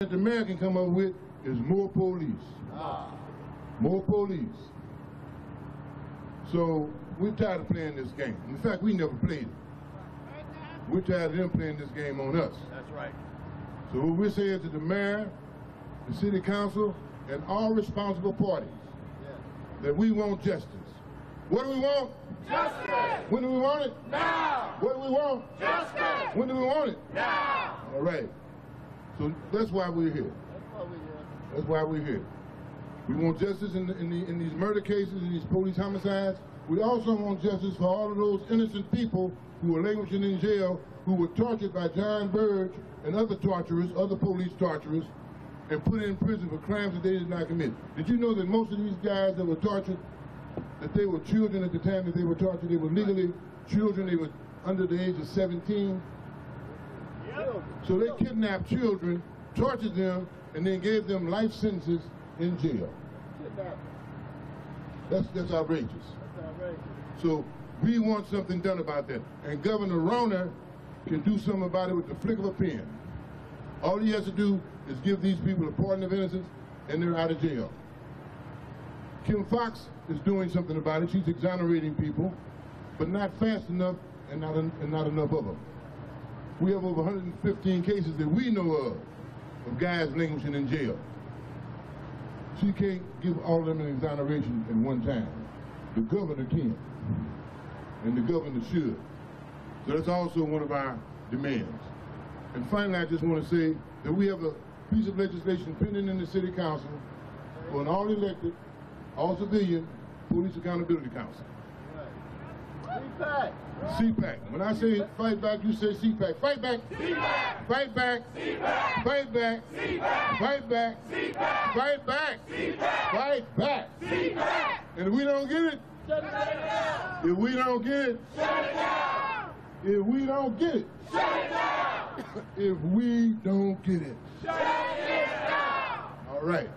That the mayor can come up with is more police. More police. So we're tired of playing this game. In fact, we never played it. We're tired of them playing this game on us. That's right. So what we're saying to the mayor, the city council, and all responsible parties, that we want justice. What do we want? Justice! When do we want it? Now! What do we want? Justice! When do we want it? Now! All right. So that's why we're here. That's why we're here. We want justice in these murder cases, in these police homicides. We also want justice for all of those innocent people who are languishing in jail, who were tortured by John Burge and other torturers, other police torturers, and put in prison for crimes that they did not commit. Did you know that most of these guys that were tortured, that they were children at the time that they were tortured? They were legally children. They were under the age of 17. So they kidnapped children, tortured them, and then gave them life sentences in jail. That's outrageous. So we want something done about that. And Governor Rona can do something about it with the flick of a pen. All he has to do is give these people a pardon of innocence, and they're out of jail. Kim Foxx is doing something about it. She's exonerating people, but not fast enough and not enough of them. We have over 115 cases that we know of guys languishing in jail. She can't give all of them an exoneration at one time. The governor can, and the governor should. So that's also one of our demands. And finally, I just want to say that we have a piece of legislation pending in the City Council for an all-elected, all-civilian Police Accountability Council. CPAC! CPAC. When I say fight back, you say CPAC. Fight back! CPAC! Fight back! CPAC! Fight back! CPAC! Fight back! CPAC! Fight back! CPAC! Fight back! CPAC! And if we don't get it, Shut it down! if we don't get it, Shut it down! if we don't get it, Shut it down! if we don't get it. Shut it down! All right.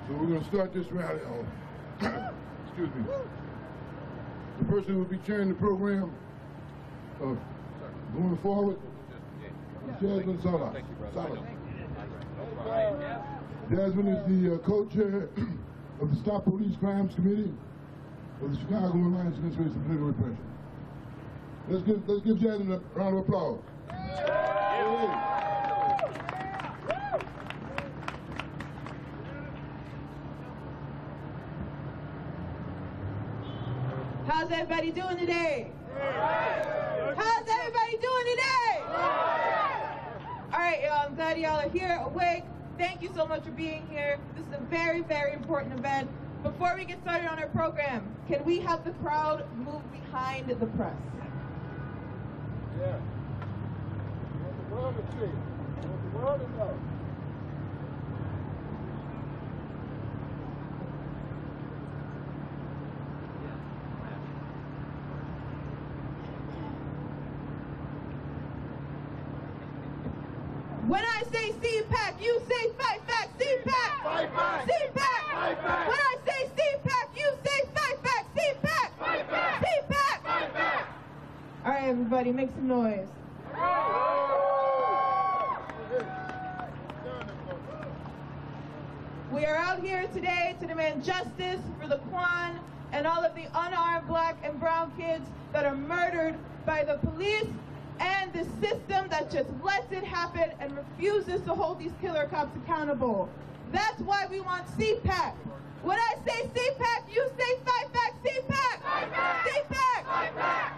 So we're going to start this rally off. Excuse me. The person who will be chairing the program going forward, Jasmine Salas. Jasmine is the co-chair of the Stop Police Crimes Committee of the Chicago Alliance Against Race and Political Repression. Let's give Jasmine a round of applause. How's everybody doing today? How's everybody doing today? All right, y'all, I'm glad y'all are here, awake. Thank you so much for being here. This is a very, very important event. Before we get started on our program, can we have the crowd move behind the press? Yeah. Want the world to see. Want the world to know. When I say CPAC, you say fight back, CPAC! Fight back! CPAC! Fight back! When I say CPAC, you say fight back, CPAC! Fight back! CPAC! Fight back! All right, everybody, make some noise. We are out here today to demand justice for the Kwan and all of the unarmed black and brown kids that are murdered by the police and the system that just lets it happen and refuses to hold these killer cops accountable. That's why we want CPAC. When I say CPAC, you say fight back, CPAC! Fight back! CPAC! Fight back!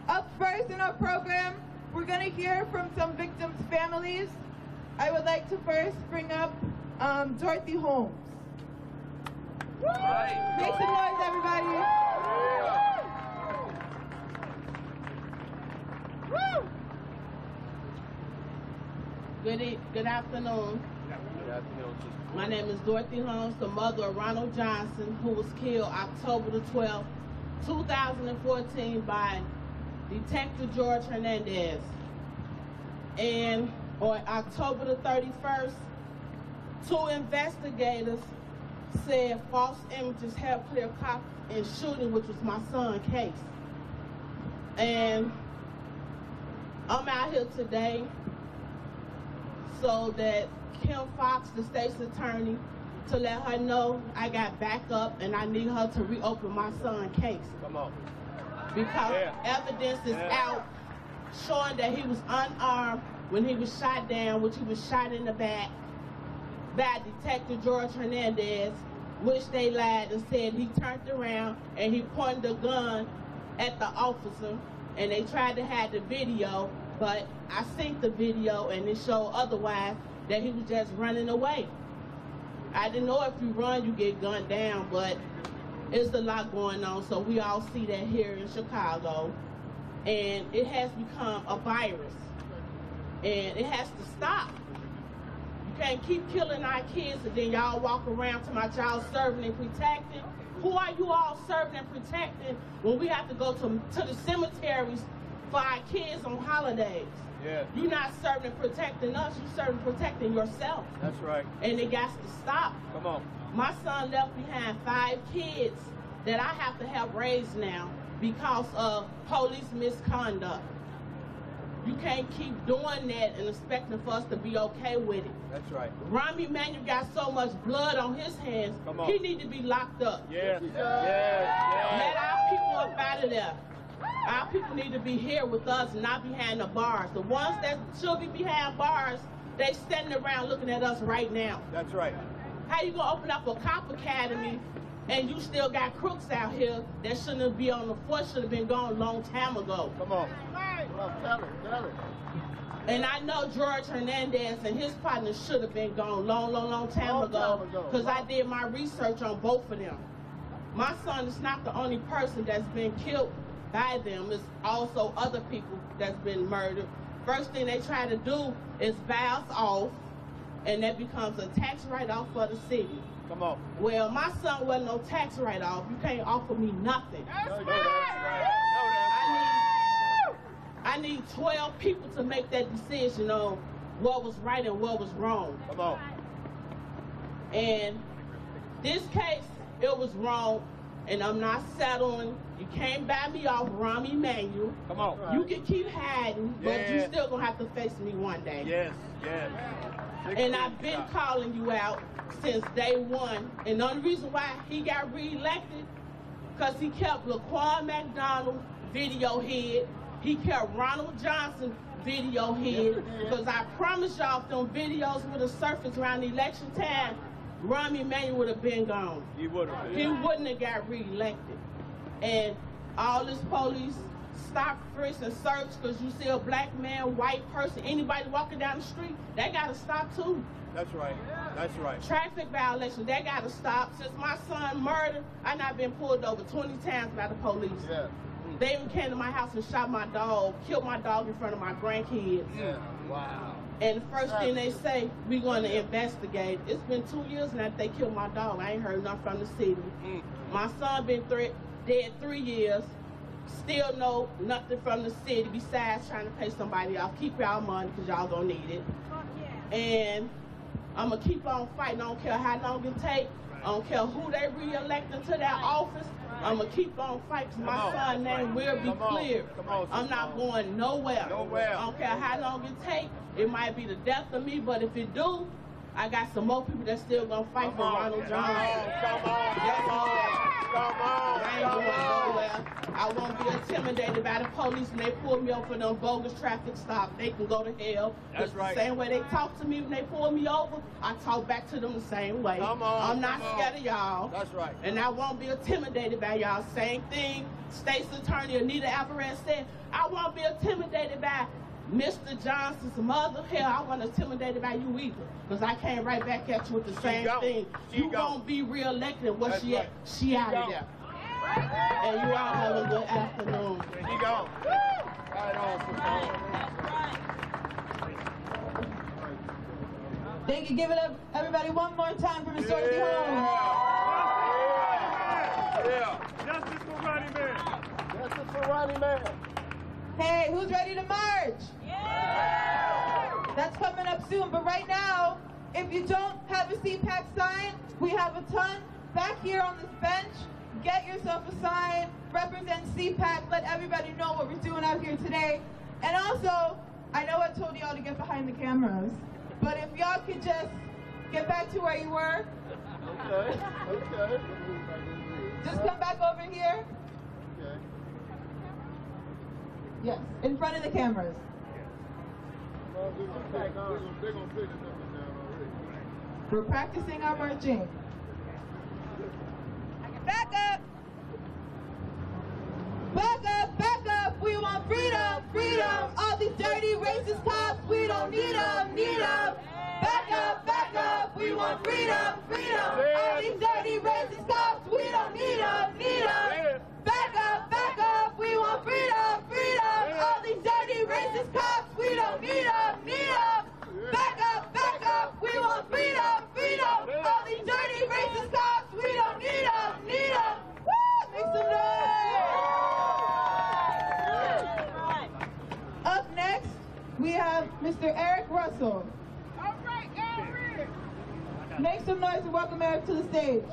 Up first in our program, we're going to hear from some victims' families. I would like to first bring up Dorothy Holmes. Make some noise, everybody. Good afternoon. My name is Dorothy Holmes, the mother of Ronald Johnson, who was killed October the 12th, 2014 by Detective George Hernandez. And on October the 31st, 2 investigators said false images helped clear cop in shooting, which was my son's case. And I'm out here today also that Kim Fox, the state's attorney, to let her know I got backup and I need her to reopen my son's case. Come on. Because evidence is out showing that he was unarmed when he was shot down, which he was shot in the back by Detective George Hernandez, which they lied and said he turned around and he pointed a gun at the officer, and they tried to hide the video, but I seen the video and it showed otherwise, that he was just running away. I didn't know if you run, you get gunned down, but it's a lot going on, so we all see that here in Chicago, and it has become a virus, and it has to stop. You can't keep killing our kids and then y'all walk around to my child serving and protecting. Who are you all serving and protecting when we have to go to the cemeteries for our kids on holidays? Yeah. You're not serving and protecting us, you're serving and protecting yourself. That's right. And it got to stop. Come on. My son left behind 5 kids that I have to help raise now because of police misconduct. You can't keep doing that and expecting for us to be okay with it. That's right. Rami Manuel got so much blood on his hands, he need to be locked up. Yes. Yes. Let our people up out of there. Our people need to be here with us and not behind the bars. The ones that should be behind bars, they standing around looking at us right now. That's right. How you gonna open up a cop academy and you still got crooks out here that shouldn't be on the force, should have been gone a long time ago? Come on. Tell it. And I know George Hernandez and his partners should have been gone long time ago, because I did my research on both of them. My son is not the only person that's been killed by them. It's also other people that's been murdered. First thing they try to do is buy us off, and that becomes a tax write-off for the city. Come on. Well, my son wasn't no tax write-off. You can't offer me nothing. I need 12 people to make that decision on what was right and what was wrong. Come on. And this case, it was wrong, and I'm not settling. You can't buy me off, Rami Manuel. Come on. You can keep hiding, but you still gonna have to face me one day. Yes. And I've been calling you out since day one. And the only reason why he got reelected, because he kept Laquan McDonald video head. He kept Ronald Johnson video head. Because I promise y'all, if them videos would have surfaced around the election time, Rami Manuel would have been gone. He would have been. He wouldn't have got reelected. And all this police stop, frisk, and search because you see a black man, white person, anybody walking down the street, that got to stop too. That's right. That's right. Traffic violations, that got to stop. Since my son murdered, I not been pulled over 20 times by the police. Yeah. They even came to my house and shot my dog, killed my dog in front of my grandkids. Yeah. Wow. And the first thing they say, we're going to investigate. It's been 2 years now that they killed my dog. I ain't heard nothing from the city. My son been dead 3 years. Still know nothing from the city besides trying to pay somebody off. Keep y'all money because y'all gonna need it. And I'm gonna keep on fighting. I don't care how long it take. I don't care who they re-elect into that office. I'm gonna keep on fighting because my son's name will be cleared. I'm not going nowhere. I don't care how long it take. It might be the death of me, but if it do, I got some more people that's still gonna fight for Ronald Johnson. Come on. I ain't going nowhere. I won't be intimidated by the police when they pull me over for them bogus traffic stops. They can go to hell. That's right. The same way they talk to me when they pull me over, I talk back to them the same way. Come on. I'm not scared of y'all. That's right. And I won't be intimidated by y'all. Same thing State's Attorney Anita Alvarez said. I won't be intimidated by Mr. Johnson's mother. Hell, I wasn't intimidated by you either. Because I came right back at you with the same thing. You gonna be re-elected. Where she at? She out of there. And you all have a good afternoon. She gone. Right on, Thank you. Give it up, everybody, one more time for Ms. Dorothy Holmes. Yeah. Justice for Ronnie Man. Justice for Ronnie Man. Hey, who's ready to march? Yeah! That's coming up soon. But right now, if you don't have a CPAC sign, we have a ton back here on this bench. Get yourself a sign, represent CPAC, let everybody know what we're doing out here today. And also, I know I told y'all to get behind the cameras, But if y'all could just get back to where you were. Okay, okay. Just come back over here. Okay. Yes, in front of the cameras. They're gonna take the numbers down already. We're practicing our marching. Back up! Back up, back up! We want freedom, freedom! All these dirty racist cops, we don't need them, need them! Back up! We want freedom, freedom! All these dirty racist cops, we don't need them, need them! Back up! We want freedom, freedom! All these dirty racist cops, we don't need them, need them! Back up! We want freedom, freedom! All these dirty racist cops, we don't need them, need them! Woo! Make some noise! Up next, we have Mr. Eric Russell. All right, Eric. Make some noise and welcome Eric to the stage.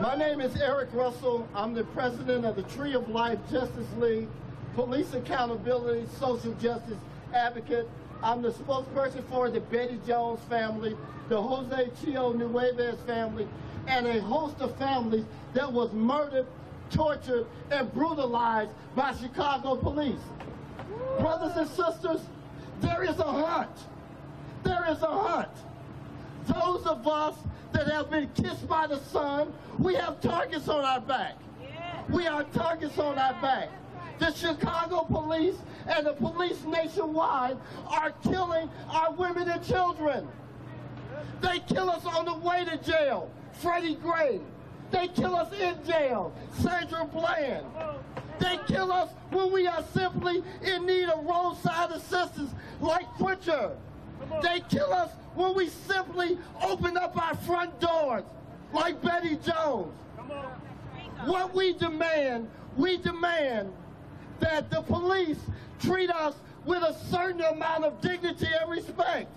My name is Eric Russell. I'm the president of the Tree of Life Justice League, Police Accountability, Social Justice Advocate. I'm the spokesperson for the Betty Jones family, the Jose Chio Nueves family, and a host of families that was murdered, tortured, and brutalized by Chicago police. Brothers and sisters, there is a hunt. There is a hunt. Those of us that have been kissed by the sun, we have targets on our back. We have targets on our back. The Chicago police and the police nationwide are killing our women and children. They kill us on the way to jail, Freddie Gray. They kill us in jail, Sandra Bland. They kill us when we are simply in need of roadside assistance like Pritchard. They kill us when we simply open up our front doors like Betty Jones. What we demand that the police treat us with a certain amount of dignity and respect.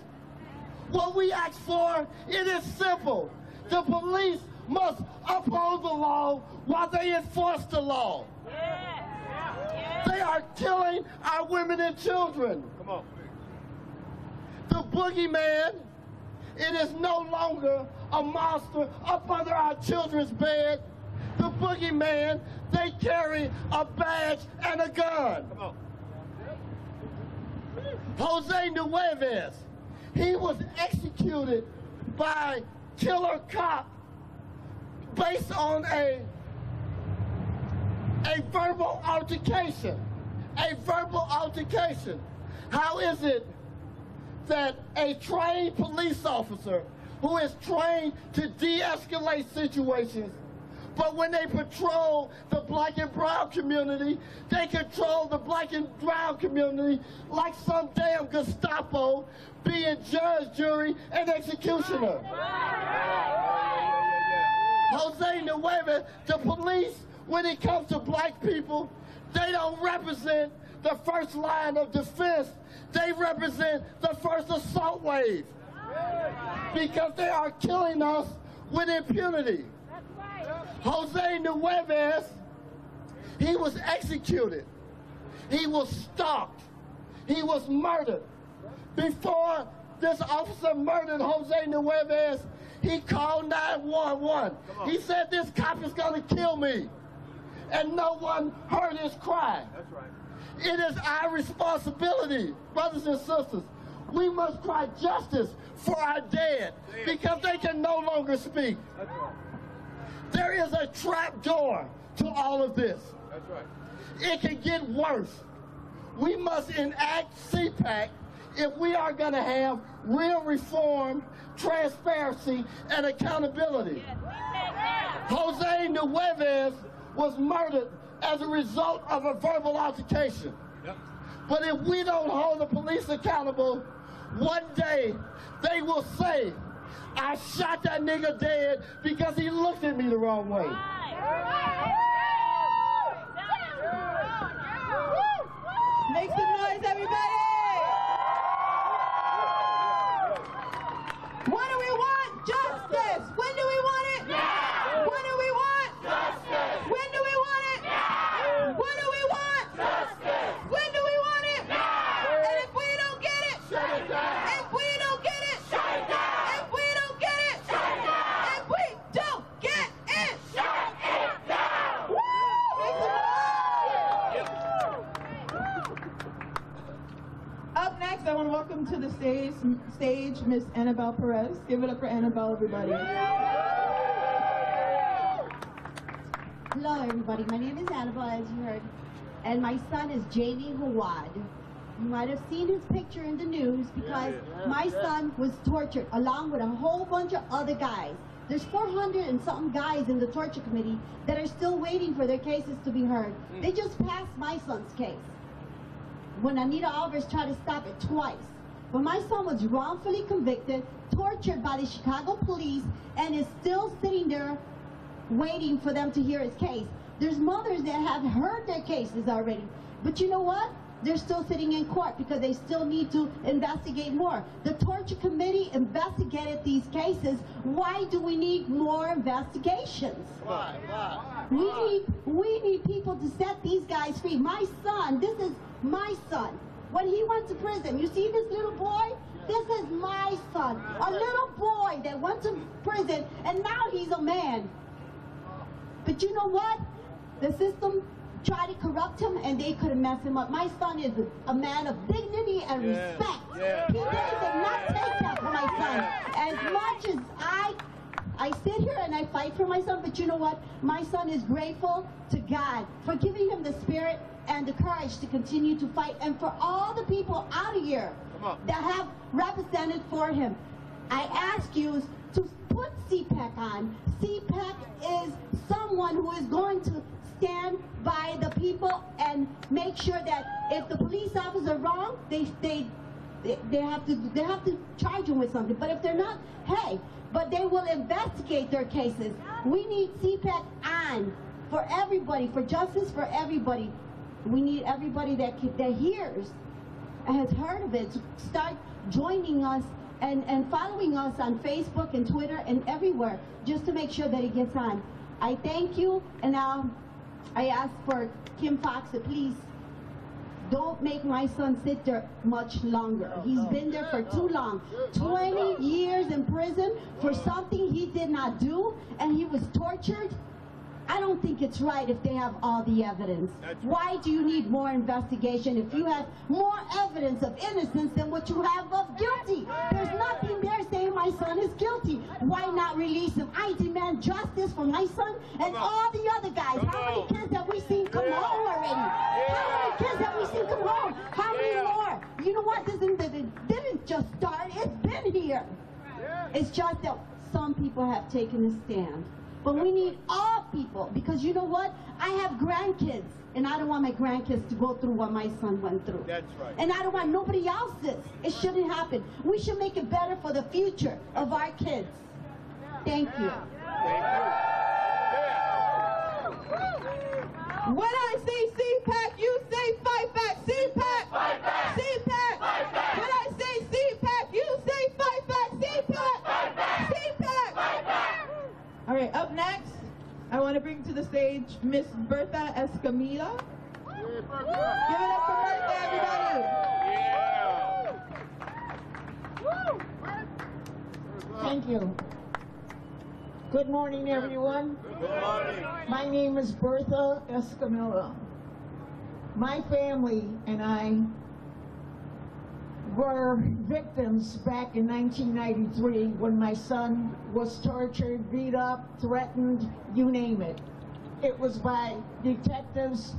What we ask for, it is simple. The police must uphold the law while they enforce the law. They are killing our women and children. Come on. The boogeyman, it is no longer a monster up under our children's bed. The boogeyman, they carry a badge and a gun. Come on. Jose Nueves, he was executed by killer cop based on a verbal altercation. A verbal altercation. How is it that a trained police officer who is trained to de-escalate situations, but when they patrol the black and brown community, they control the black and brown community like some damn Gestapo being judge, jury, and executioner. Jose Nueves, the police, when it comes to black people, they don't represent the first line of defense. They represent the first assault wave because they are killing us with impunity. Jose Nueves, he was executed. He was stalked. He was murdered. Before this officer murdered Jose Nueves, he called 911. He said, this cop is going to kill me. And no one heard his cry. That's right. It is our responsibility, brothers and sisters. We must cry justice for our dead because they can no longer speak. That's right. There is a trap door to all of this. That's right. It can get worse. We must enact CPAC if we are going to have real reform, transparency, and accountability. Jose Nueves was murdered as a result of a verbal altercation. Yep. But if we don't hold the police accountable, one day they will say, I shot that nigga dead because he looked at me the wrong way. Make some noise, everybody! What do we want? Justice! When do we want it? Now! What do we want? Justice! When do we want it? Now! What do we want? Justice! When do we want it? Now! next, I want to welcome to the stage Miss Annabelle Perez. Give it up for Annabelle, everybody. Hello, everybody. My name is Annabelle, as you heard, and my son is Jamie Hawad. You might have seen his picture in the news because my son was tortured along with a whole bunch of other guys. There's 400 and something guys in the torture committee that are still waiting for their cases to be heard. They just passed my son's case when Anita Alvarez tried to stop it twice. But my son was wrongfully convicted, tortured by the Chicago police, and is still sitting there waiting for them to hear his case. There's mothers that have heard their cases already. But you know what? They're still sitting in court because they still need to investigate more. The torture committee investigated these cases. Why do we need more investigations? We need people to set these guys free. My son, this is my son. When he went to prison, you see this little boy? This is my son. A little boy that went to prison and now he's a man. But you know what? The system tried to corrupt him and they couldn't mess him up. My son is a man of dignity and respect. He did not take that for my son. As much as I sit here and I fight for my son, but you know what? My son is grateful to God for giving him the spirit and the courage to continue to fight, and for all the people out of here that have represented for him. I ask you to put CPAC on. CPAC is someone who is going to stand by the people and make sure that if the police officers are wrong, they have to charge them with something. But if they're not, hey, but they will investigate their cases. We need CPAC on for everybody, for justice for everybody. We need everybody that hears and has heard of it to start joining us and following us on Facebook and Twitter and everywhere, just to make sure that it gets on. I thank you, and now I ask for Kim Fox to please don't make my son sit there much longer. He's been there for too long. 20 years in prison for something he did not do, and he was tortured. I don't think it's right if they have all the evidence. Why do you need more investigation if you have more evidence of innocence than what you have of guilty? There's nothing there saying my son is guilty. Why not release him? I demand justice for my son and all the other guys. How many kids have we seen come home already? How many kids have we seen come home? How many more? You know what? This didn't just start. It's been here. It's just that some people have taken a stand. But we need all people, because you know what? I have grandkids, and I don't want my grandkids to go through what my son went through. That's right. And I don't want nobody else's. It shouldn't happen. We should make it better for the future of our kids. Thank you. When I say CPAC, you say fight back. CPAC! Fight back! CPAC! Fight back! When I say CPAC, you say fight back. CPAC! Fight back! CPAC! Fight back! All right, up next, I want to bring to the stage Miss Bertha Escamilla. Give it up for Bertha, everybody. Thank you. Good morning, everyone. Good morning. My name is Bertha Escamilla. My family and I were victims back in 1993 when my son was tortured, beat up, threatened, you name it. It was by detectives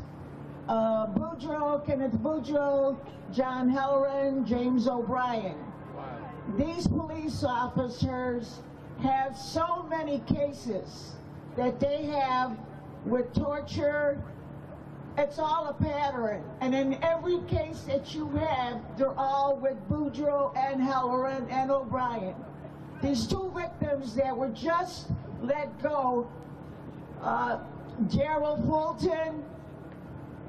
Kenneth Boudreaux, John Halloran, James O'Brien. These police officers have so many cases that they have with torture. It's all a pattern, and in every case that you have, they're all with Boudreaux and Halloran and O'Brien. These two victims that were just let go, Gerald Fulton,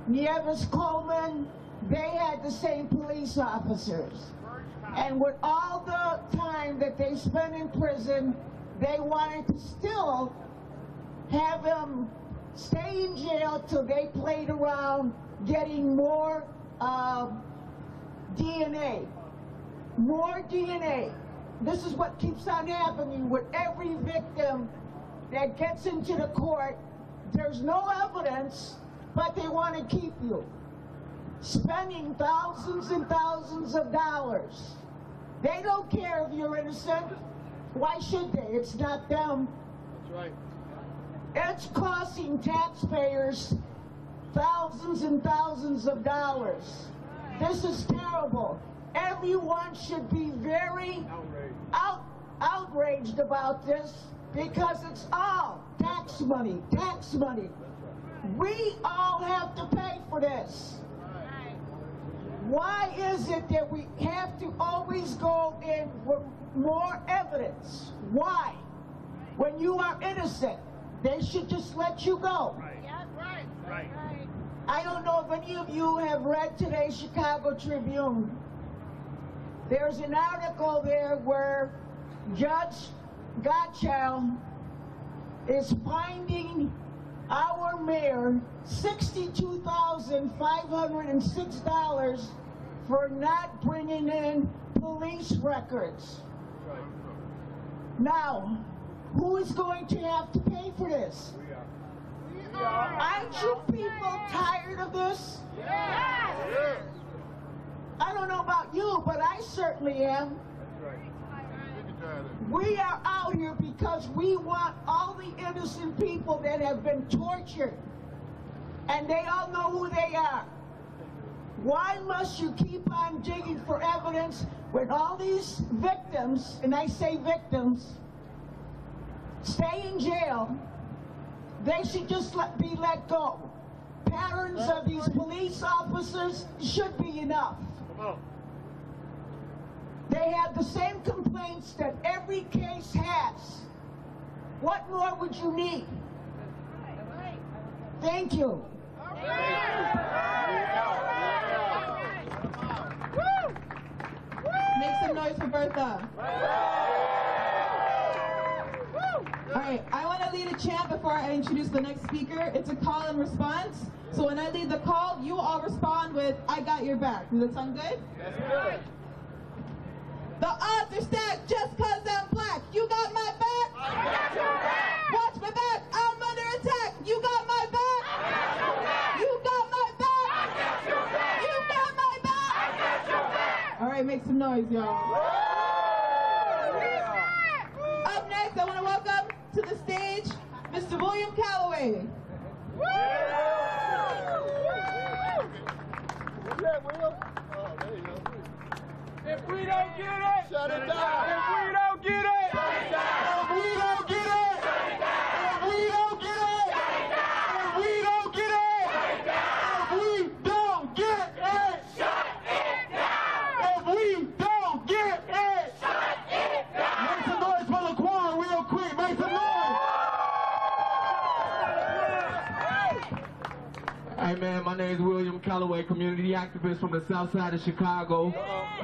Nieves Coleman, they had the same police officers. And with all the time that they spent in prison, they wanted to still have them stay in jail till they played around getting more DNA. More DNA. This is what keeps on happening with every victim that gets into the court. There's no evidence, but they want to keep you. spending thousands and thousands of dollars. They don't care if you're innocent. Why should they? It's not them. That's right. It's costing taxpayers thousands and thousands of dollars. This is terrible. Everyone should be very outraged about this because it's all tax money, tax money. We all have to pay for this. Why is it that we have to always go in for more evidence? Why? When you are innocent, they should just let you go. Right. I don't know if any of you have read today's Chicago Tribune. There's an article there where Judge Gottschall is finding our mayor $62,506 for not bringing in police records. Now, who is going to have to pay for this? Aren't you people tired of this? Yes. I don't know about you, but I certainly am. We are out here because we want all the innocent people that have been tortured, and they all know who they are. Why must you keep on digging for evidence when all these victims, and I say victims, stay in jail? They should just be let go. Patterns of these police officers should be enough. They have the same complaints that every case has. What more would you need? Thank you. Make some noise for Bertha. All right, I want to lead a chant before I introduce the next speaker. It's a call and response. So when I lead the call, you all respond with, I got your back. Does that sound good? That's good. The odds are stacked just cause I'm black. You got my back? I got your back. Watch my back. I'm under attack. You got my back? I got your back. You got my back? I got your back. You got my back? I got your back. All right, make some noise, y'all. Up next, I want to welcome to the stage Mr. William Calloway. If we don't get it, shut it down. If we don't get it, shut it down. If we don't get it, shut it down. If we don't get it, shut it down. If we don't get it, shut it down. If we don't get it, shut it down. If we don't get it, shut it down. Make some noise for Laquan real quick. Make some noise. Hey man, my name is William Calloway, community activist from the south side of Chicago.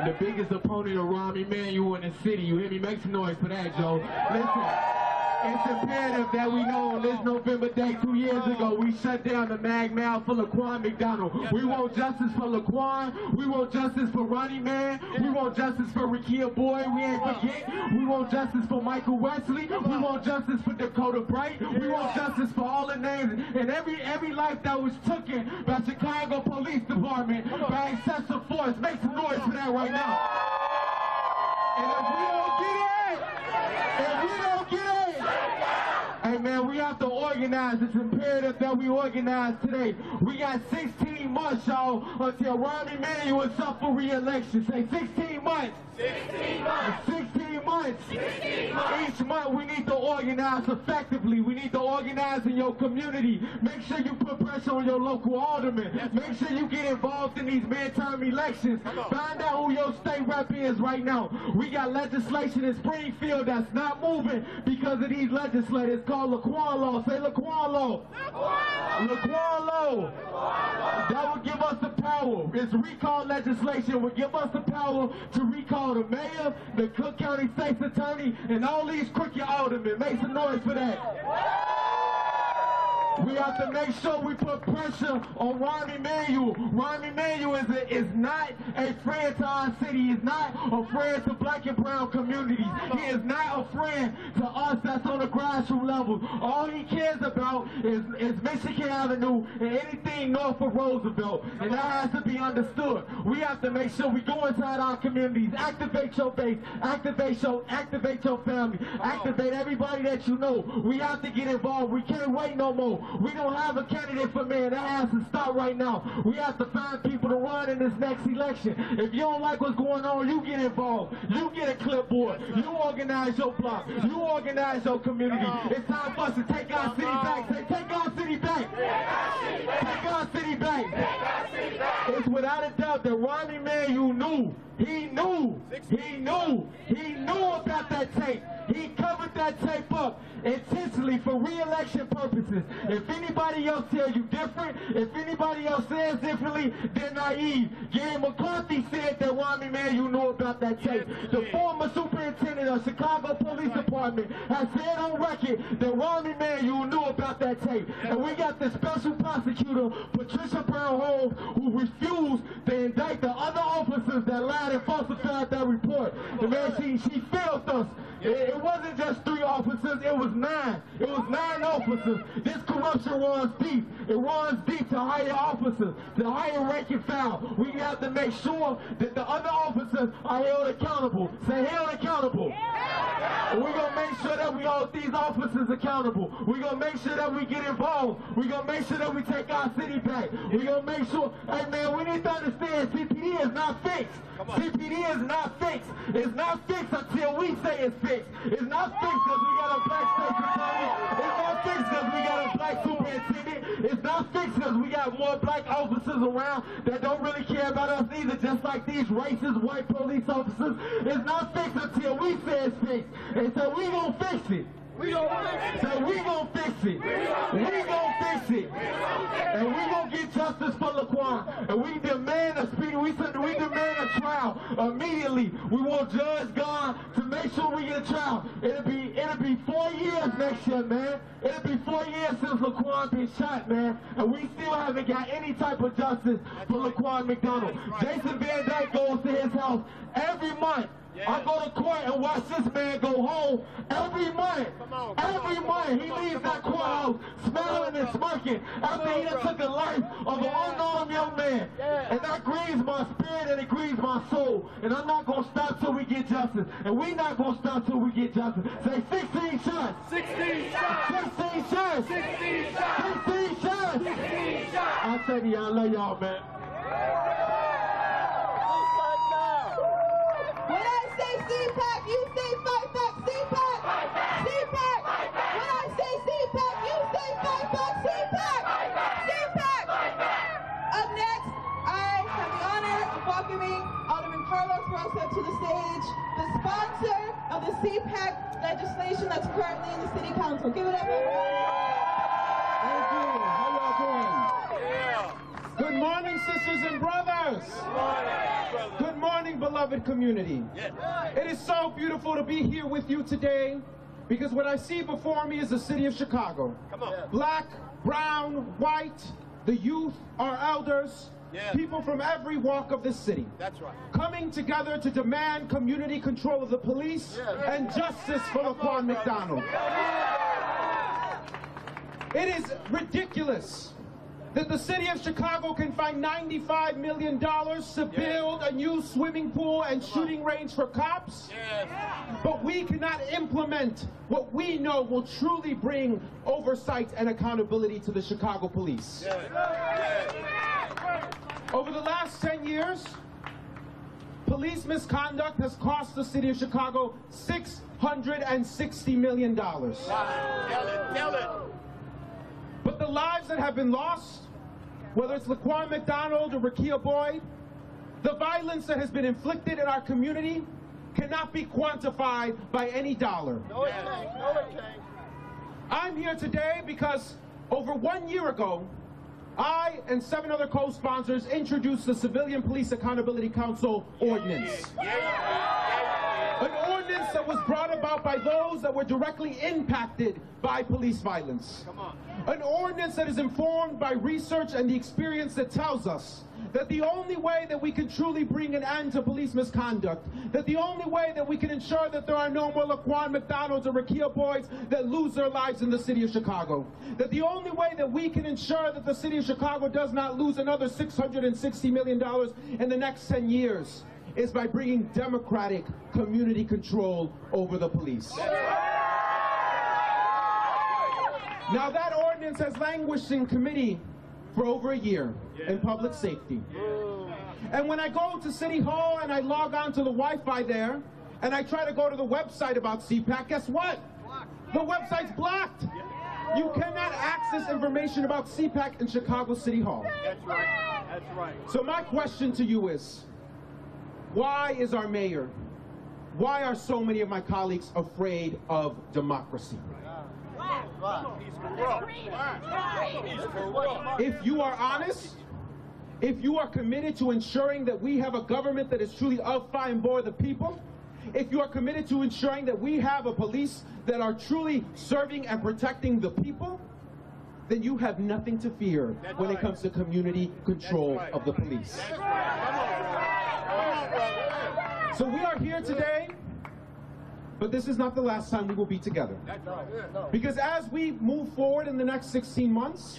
The biggest opponent of Rahm Emanuel in the city. You hear me? Make some noise for that, Joe. Listen, it's imperative that we know on this November day 2 years ago, we shut down the mag mail for Laquan McDonald. We want justice for Laquan. We want justice for Ronnie Man. We want justice for Rekia Boy. We ain't forget. We want justice for Michael Wesley. We want justice for Dakota Bright. We want justice for all the names and every life that was taken by Chicago Police Department by excessive force. Make some noise for that right now. And if we don't get it, hey man, we have to organize. It's imperative that we organize today. We got 16 months, y'all, until Rahm Emanuel is up for re-election. Say 16 months. 16 months. 16 months. 16 months. Each month we need to organize effectively. We need to organize in your community. Make sure you put pressure on your local alderman. Make sure you get involved in these midterm elections. Find out who your state rep is right now. We got legislation in Springfield that's not moving because of these legislators called Laquan Law. Say Laquan Law. Laquan Law. That would give us the power. It's recall legislation would give us the power to recall the mayor, the Cook County State's Attorney, and all these crooked aldermen. Make some noise for that. We have to make sure we put pressure on Ron Emanuel. Ron Emanuel is not a friend to our city. He's not a friend to black and brown communities. He is not a friend to us that's on the grassroots level. All he cares about is Michigan Avenue and anything north of Roosevelt. And that has to be understood. We have to make sure we go inside our communities, activate your base, activate your family, activate everybody that you know. We have to get involved. We can't wait no more. We don't have a candidate for mayor. That has to stop right now. We have to find people to run in this next election. If you don't like what's going on, you get involved. You get a clipboard. You organize your block. You organize your community. It's time for us to take our city back. Say, take our city back. Take our city back. It's without a doubt that Ron Emanuel knew. He knew about that tape. He covered that tape up intentionally for re-election purposes. If anybody else tells you different, if anybody else says differently, they're naive. Gary McCarthy said that Ron Emanuel knew about that tape. The former superintendent of Chicago Police Department has said on record that Ron Emanuel knew about that tape. And we got the special prosecutor, Patricia Brown-Holmes, who refused to indict the other officers that lied and falsified that report. And man, she failed us. It wasn't just 3 officers, it was 9. It was 9 officers. This corruption runs deep. It runs deep to higher officers, to higher rank and file. We have to make sure that the other officers are held accountable. Say held accountable. And we're going to make sure that we hold these officers accountable. We're going to make sure that we get involved. We're going to make sure that we take our city back. We're going to make sure, hey man, we need to understand CPD is not fixed. CPD is not fixed. It's not fixed until we say it's fixed. It's not fixed because we got a black state attorney. It's not fixed because we got a black superintendent. It's not fixed because we got more black officers around that don't really care about us either, just like these racist white police officers. It's not fixed until we say it's fixed. And so we gonna fix it. We gonna fix it. So we gonna fix it. We gonna fix it. And we gonna get justice for Laquan. And we demand a speedy, we demand a trial immediately. We want Judge God to make sure we get a trial. It'll be 4 years next year, man. It'll be 4 years since Laquan been shot, man. And we still haven't got any type of justice for Laquan McDonald. Jason Van Dyke goes to his house every month. I go to court and watch this man go home every month. Every month he leaves that courthouse smiling and smirking after he done took the life of an unarmed young man. And that grieves my spirit and it grieves my soul. And I'm not going to stop till we get justice. And we not going to stop till we get justice. Say 16 shots. 16 shots. 16 shots. 16 shots. 16 shots. 16 shots. I say to y'all, I love y'all, man. When I say CPAC, you say fight back, CPAC! CPAC! When I say CPAC, you say fight back, CPAC! CPAC! Up next, I have the honor of welcoming Alderman Carlos Rosa to the stage, the sponsor of the CPAC legislation that's currently in the City Council. Give it up, everybody. Thank you. How y'all doing? Yeah. Good morning, sisters and brothers. Good morning. Good morning, beloved community. Yes. It is so beautiful to be here with you today because what I see before me is the city of Chicago. Come on. Black, brown, white, the youth, our elders, people from every walk of this city. That's right. Coming together to demand community control of the police and justice for Laquan McDonald. It is ridiculous that the city of Chicago can find $95 million to build a new swimming pool and shooting range for cops, but we cannot implement what we know will truly bring oversight and accountability to the Chicago police. Over the last 10 years, police misconduct has cost the city of Chicago $660 million. Tell it. But the lives that have been lost, whether it's Laquan McDonald or Rekia Boyd, the violence that has been inflicted in our community cannot be quantified by any dollar. No, it can't. No, it can't. I'm here today because over 1 year ago, I and 7 other co-sponsors introduced the Civilian Police Accountability Council ordinance. An ordinance ordinance that was brought about by those that were directly impacted by police violence. Come on. An ordinance that is informed by research and the experience that tells us that the only way that we can truly bring an end to police misconduct, that the only way that we can ensure that there are no more Laquan McDonald's or Rakia boys that lose their lives in the city of Chicago, that the only way that we can ensure that the city of Chicago does not lose another $660 million in the next 10 years is by bringing democratic community control over the police. Now that ordinance has languished in committee for over a year in public safety. And when I go to City Hall and I log on to the Wi-Fi there, and I try to go to the website about CPAC, guess what? The website's blocked. You cannot access information about CPAC in Chicago City Hall. That's right. That's right. So my question to you is, why is our mayor, why are so many of my colleagues afraid of democracy? If you are honest, if you are committed to ensuring that we have a government that is truly of, by, and for the people, if you are committed to ensuring that we have a police that are truly serving and protecting the people, then you have nothing to fear when it comes to community control of the police. So we are here today, but this is not the last time we will be together. Because as we move forward in the next 16 months,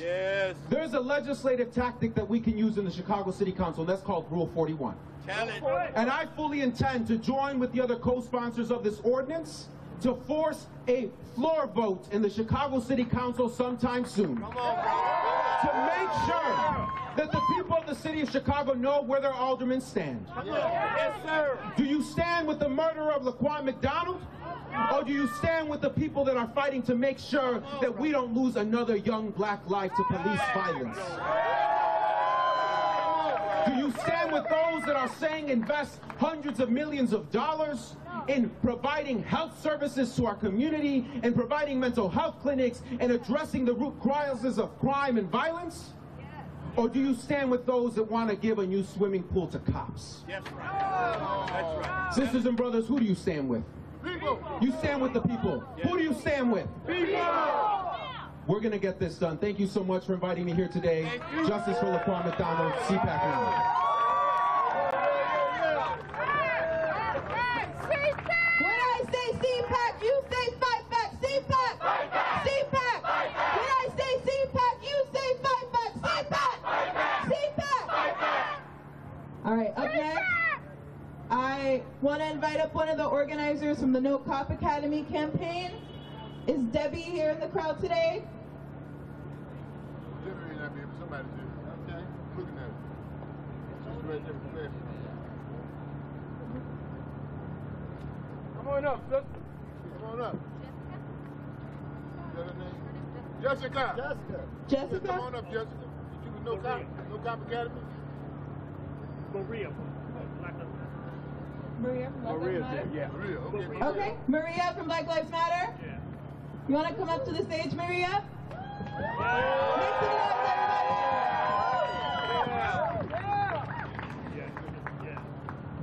there's a legislative tactic that we can use in the Chicago City Council, and that's called Rule 41. And I fully intend to join with the other co-sponsors of this ordinance to force a floor vote in the Chicago City Council sometime soon. To make sure that the people of the city of Chicago know where their aldermen stand. Yes, sir. Do you stand with the murderer of Laquan McDonald? Or do you stand with the people that are fighting to make sure that we don't lose another young black life to police violence? Do you stand with those that are saying invest hundreds of millions of dollars in providing health services to our community, and providing mental health clinics, and addressing the root causes of crime and violence? Or do you stand with those that want to give a new swimming pool to cops? That's right. That's right. Sisters and brothers, who do you stand with? People. You stand with the people. Who do you stand with? People. We're going to get this done. Thank you so much for inviting me here today. Justice for Laquan McDonald, CPAC now. When I say CPAC, you say fight back. CPAC. Fight back. CPAC. Fight back. When I say CPAC, you say fight back. CPAC. Fight back. CPAC. Fight back. All right, up next, I want to invite up one of the organizers from the No Cop Academy campaign. Is Debbie here in the crowd today? Debbie not be able, somebody did. Okay. Looking at it. She's right there with the flash. Come on up, sister. Come on up. Is that her name? Jessica. Jessica? Come on up, Jessica. You with No Cop Academy? Maria. Maria from Black Lives Matter? Yeah. Maria, okay. Okay. Maria from Black Lives Matter? Yeah. You want to come up to the stage, Maria? Make some noise, Yeah.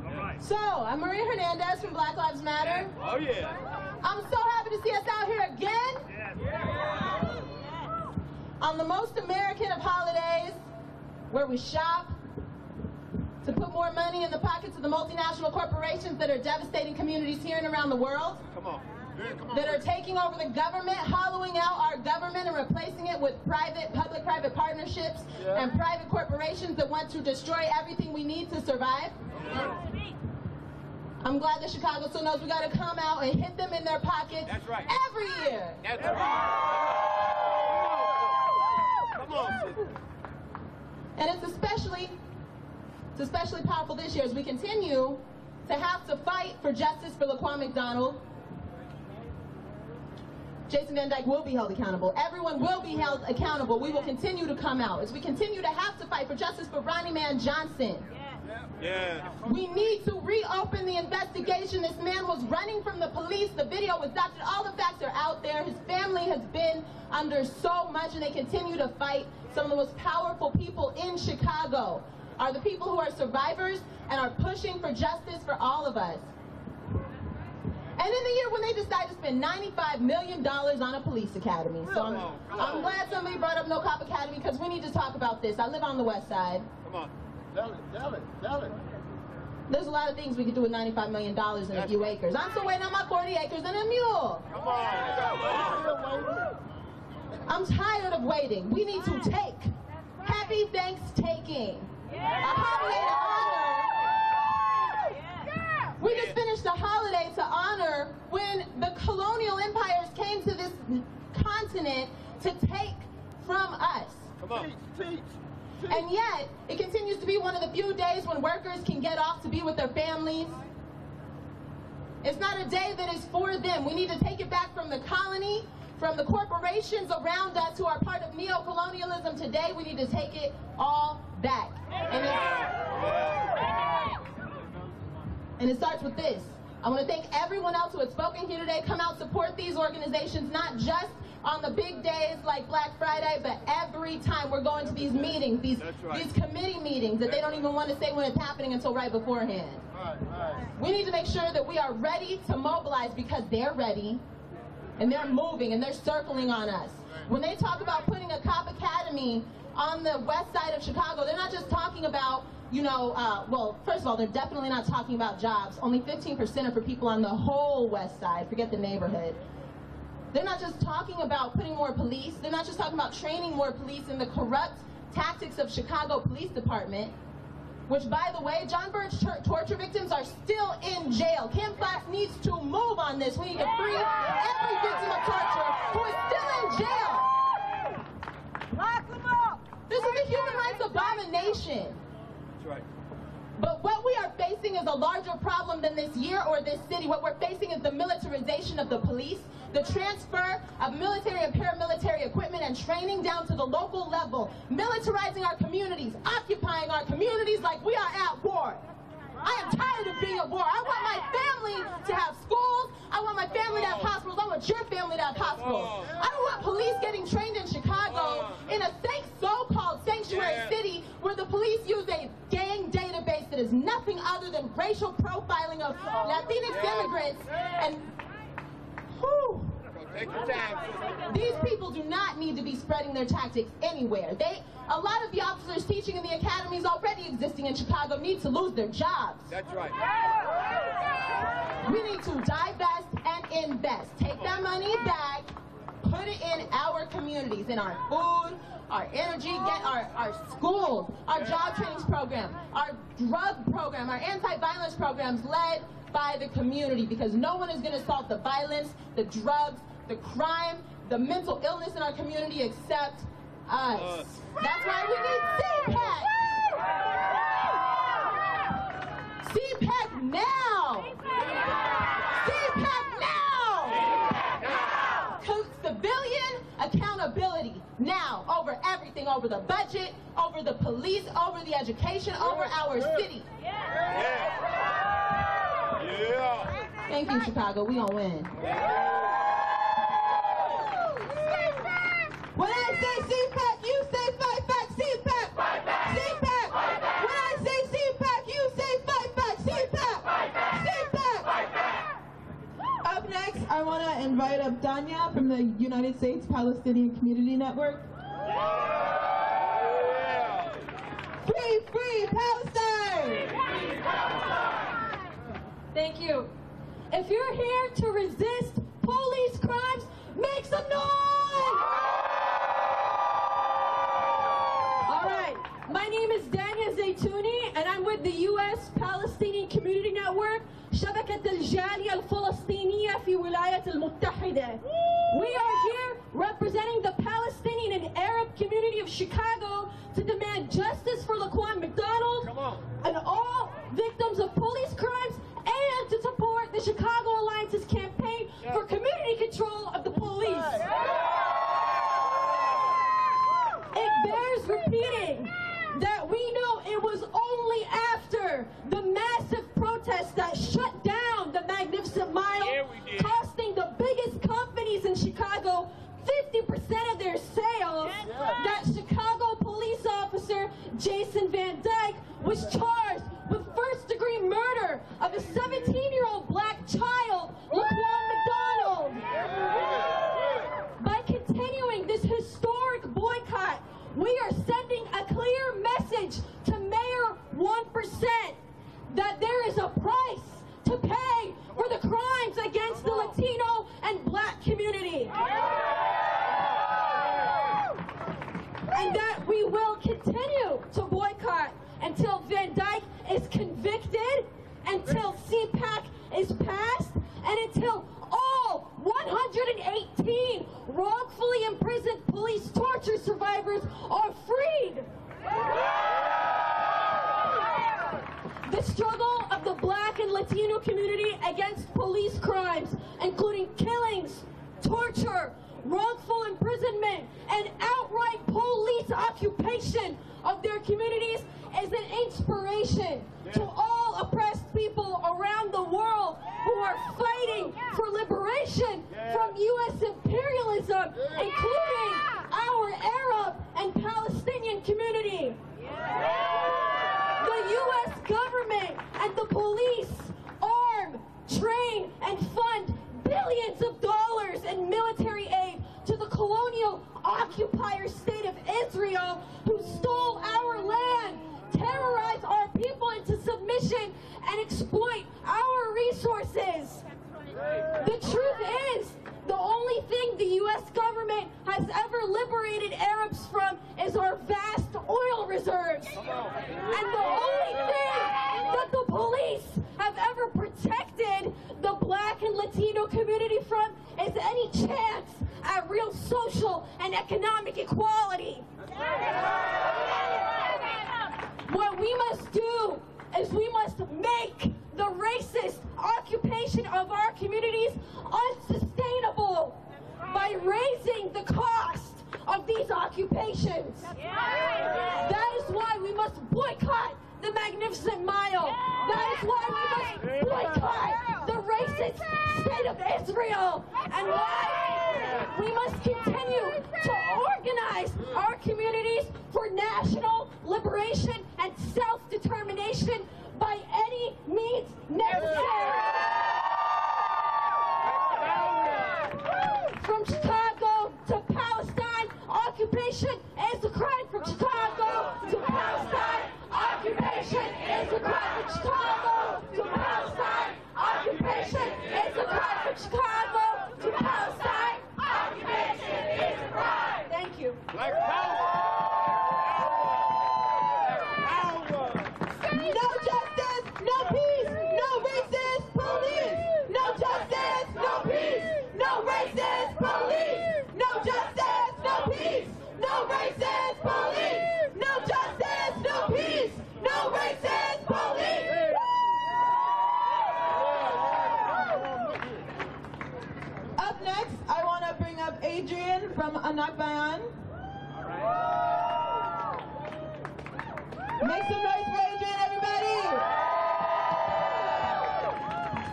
All right. So, I'm Maria Hernandez from Black Lives Matter. Oh, yeah. I'm so happy to see us out here again on the most American of holidays, where we shop to put more money in the pockets of the multinational corporations that are devastating communities here and around the world. Come on. That are taking over the government, hollowing out our government and replacing it with public-private partnerships and private corporations that want to destroy everything we need to survive. I'm glad that Chicago still knows we got to come out and hit them in their pockets every year. That's right. Come on, sister. And it's especially powerful this year as we continue to have to fight for justice for Laquan McDonald. Jason Van Dyke will be held accountable. Everyone will be held accountable. We will continue to come out as we continue to have to fight for justice for Ronnie Man Johnson. Yeah. We need to reopen the investigation. This man was running from the police. The video was doctored. All the facts are out there. His family has been under so much, and they continue to fight. Some of the most powerful people in Chicago are the people who are survivors and are pushing for justice for all of us. And in the year when they decided to spend $95 million on a police academy. So I'm glad somebody brought up No Cop Academy, because we need to talk about this. I live on the west side. Come on. Tell it. There's a lot of things we could do with $95 million in a few acres. I'm still waiting on my 40 acres and a mule. Come on. I'm tired of waiting. We need to take. Happy Thanksgiving. A holiday to honor. We just finished a holiday to honor when the colonial empires came to this continent to take from us. Come on. Teach. And yet, it continues to be one of the few days when workers can get off to be with their families. It's not a day that is for them. We need to take it back from the colony, from the corporations around us who are part of neo-colonialism today. We need to take it all back. And it starts with this. I want to thank everyone else who has spoken here today. Come out, support these organizations, not just on the big days like Black Friday, but every time we're going to these meetings, these committee meetings that they don't even want to say when it's happening until right beforehand. We need to make sure that we are ready to mobilize, because they're ready and they're moving and they're circling on us. When they talk about putting a cop academy on the west side of Chicago, they're not just talking about, you know, well, first of all, they're definitely not talking about jobs. Only 15% are for people on the whole west side. Forget the neighborhood. They're not just talking about putting more police. They're not just talking about training more police in the corrupt tactics of Chicago Police Department, which, by the way, John Burns torture victims are still in jail. Kim Foxx needs to move on this. We need to free every victim of torture who is still in jail. Lock them up! This is a human rights abomination. That's right. But what we are facing is a larger problem than this year or this city. What we're facing is the militarization of the police, the transfer of military and paramilitary equipment and training down to the local level, militarizing our communities, occupying our communities like we are at war. I am tired of being at war. I want my family to have schools. I want my family to have hospitals. I want your family to have hospitals. I don't want police getting trained in Chicago in a so-called sanctuary city where the police use a gang database that is nothing other than racial profiling of Latinx immigrants. And Take your time. these people do not need to be spreading their tactics anywhere. A lot of the officers teaching in the academies already existing in Chicago need to lose their jobs. That's right. We need to divest and invest. Take that money back, put it in our communities, in our food, our energy, get our schools, our job trainings program, our drug program, our anti-violence programs led by the community, because no one is going to solve the violence, the drugs, the crime, the mental illness in our community except us. That's why we need CPAC. CPAC now. CPAC now. Civilian accountability now over everything, over the budget, over the police, over the education, over our city. Thank you, Chicago. We gonna win. When I say CPAC, you say fight back. CPAC. Fight back. CPAC. Fight back. When I say CPAC, you say fight back. CPAC. Fight back. CPAC. Fight back. Up next, I want to invite up Danya from the United States Palestinian Community Network. Free, free Palestine! Free Palestine! Thank you. If you're here to resist police crimes, make some noise! All right, my name is Danya Zaytouni, and I'm with the U.S. Palestinian Community Network, شبكة الجالية الفلسطينية في الولايات المتحدة. We are here representing the Palestinian and Arab community of Chicago to demand justice for Laquan McDonald and all victims of police crimes, and to support the Chicago Alliance's campaign for community control of the police. It bears repeating that we know it was only after the massive protests that shut down the Magnificent Mile, costing the biggest companies in Chicago 50% CPAC is passed and until all 118 wrongfully imprisoned police torture survivors are freed. The struggle of the Black and Latino community against police crimes, including killings, torture, wrongful imprisonment, and outright police occupation of their communities is an inspiration to all oppressed people around the world who are fighting for liberation from U.S. imperialism, including our Arab and Palestinian community. The U.S. government and the police arm, train, and fund billions of dollars in military aid to the colonial occupier state of Israel, who stole our land, terrorize our people into submission, and exploit our resources. The truth is, the only thing the U.S. government has ever liberated Arabs from is our vast oil reserves. And the only thing that the police have ever protected the Black and Latino community from is any chance at real social and economic equality. What we must do is we must make the racist occupation of our communities unsustainable by raising the cost of these occupations. That is why we must boycott the Magnificent Mile. That is why we must boycott the racist state of Israel, and why we must continue to organize our communities for national liberation and self-determination by any means necessary. From Chicago to Palestine, occupation is a crime. From Chicago to Palestine, occupation is a crime. From Chicago to Palestine, occupation is a crime. From Chicago to Palestine, occupation is a crime. Thank you. Black power! No justice, no peace, no racist police. No justice, no peace, no racist police. No justice, no peace, no racist police. No justice, no peace, no racist police. Up next, I want to bring up Adrian from Anak Bayan. Make some noise for Adrian, everybody!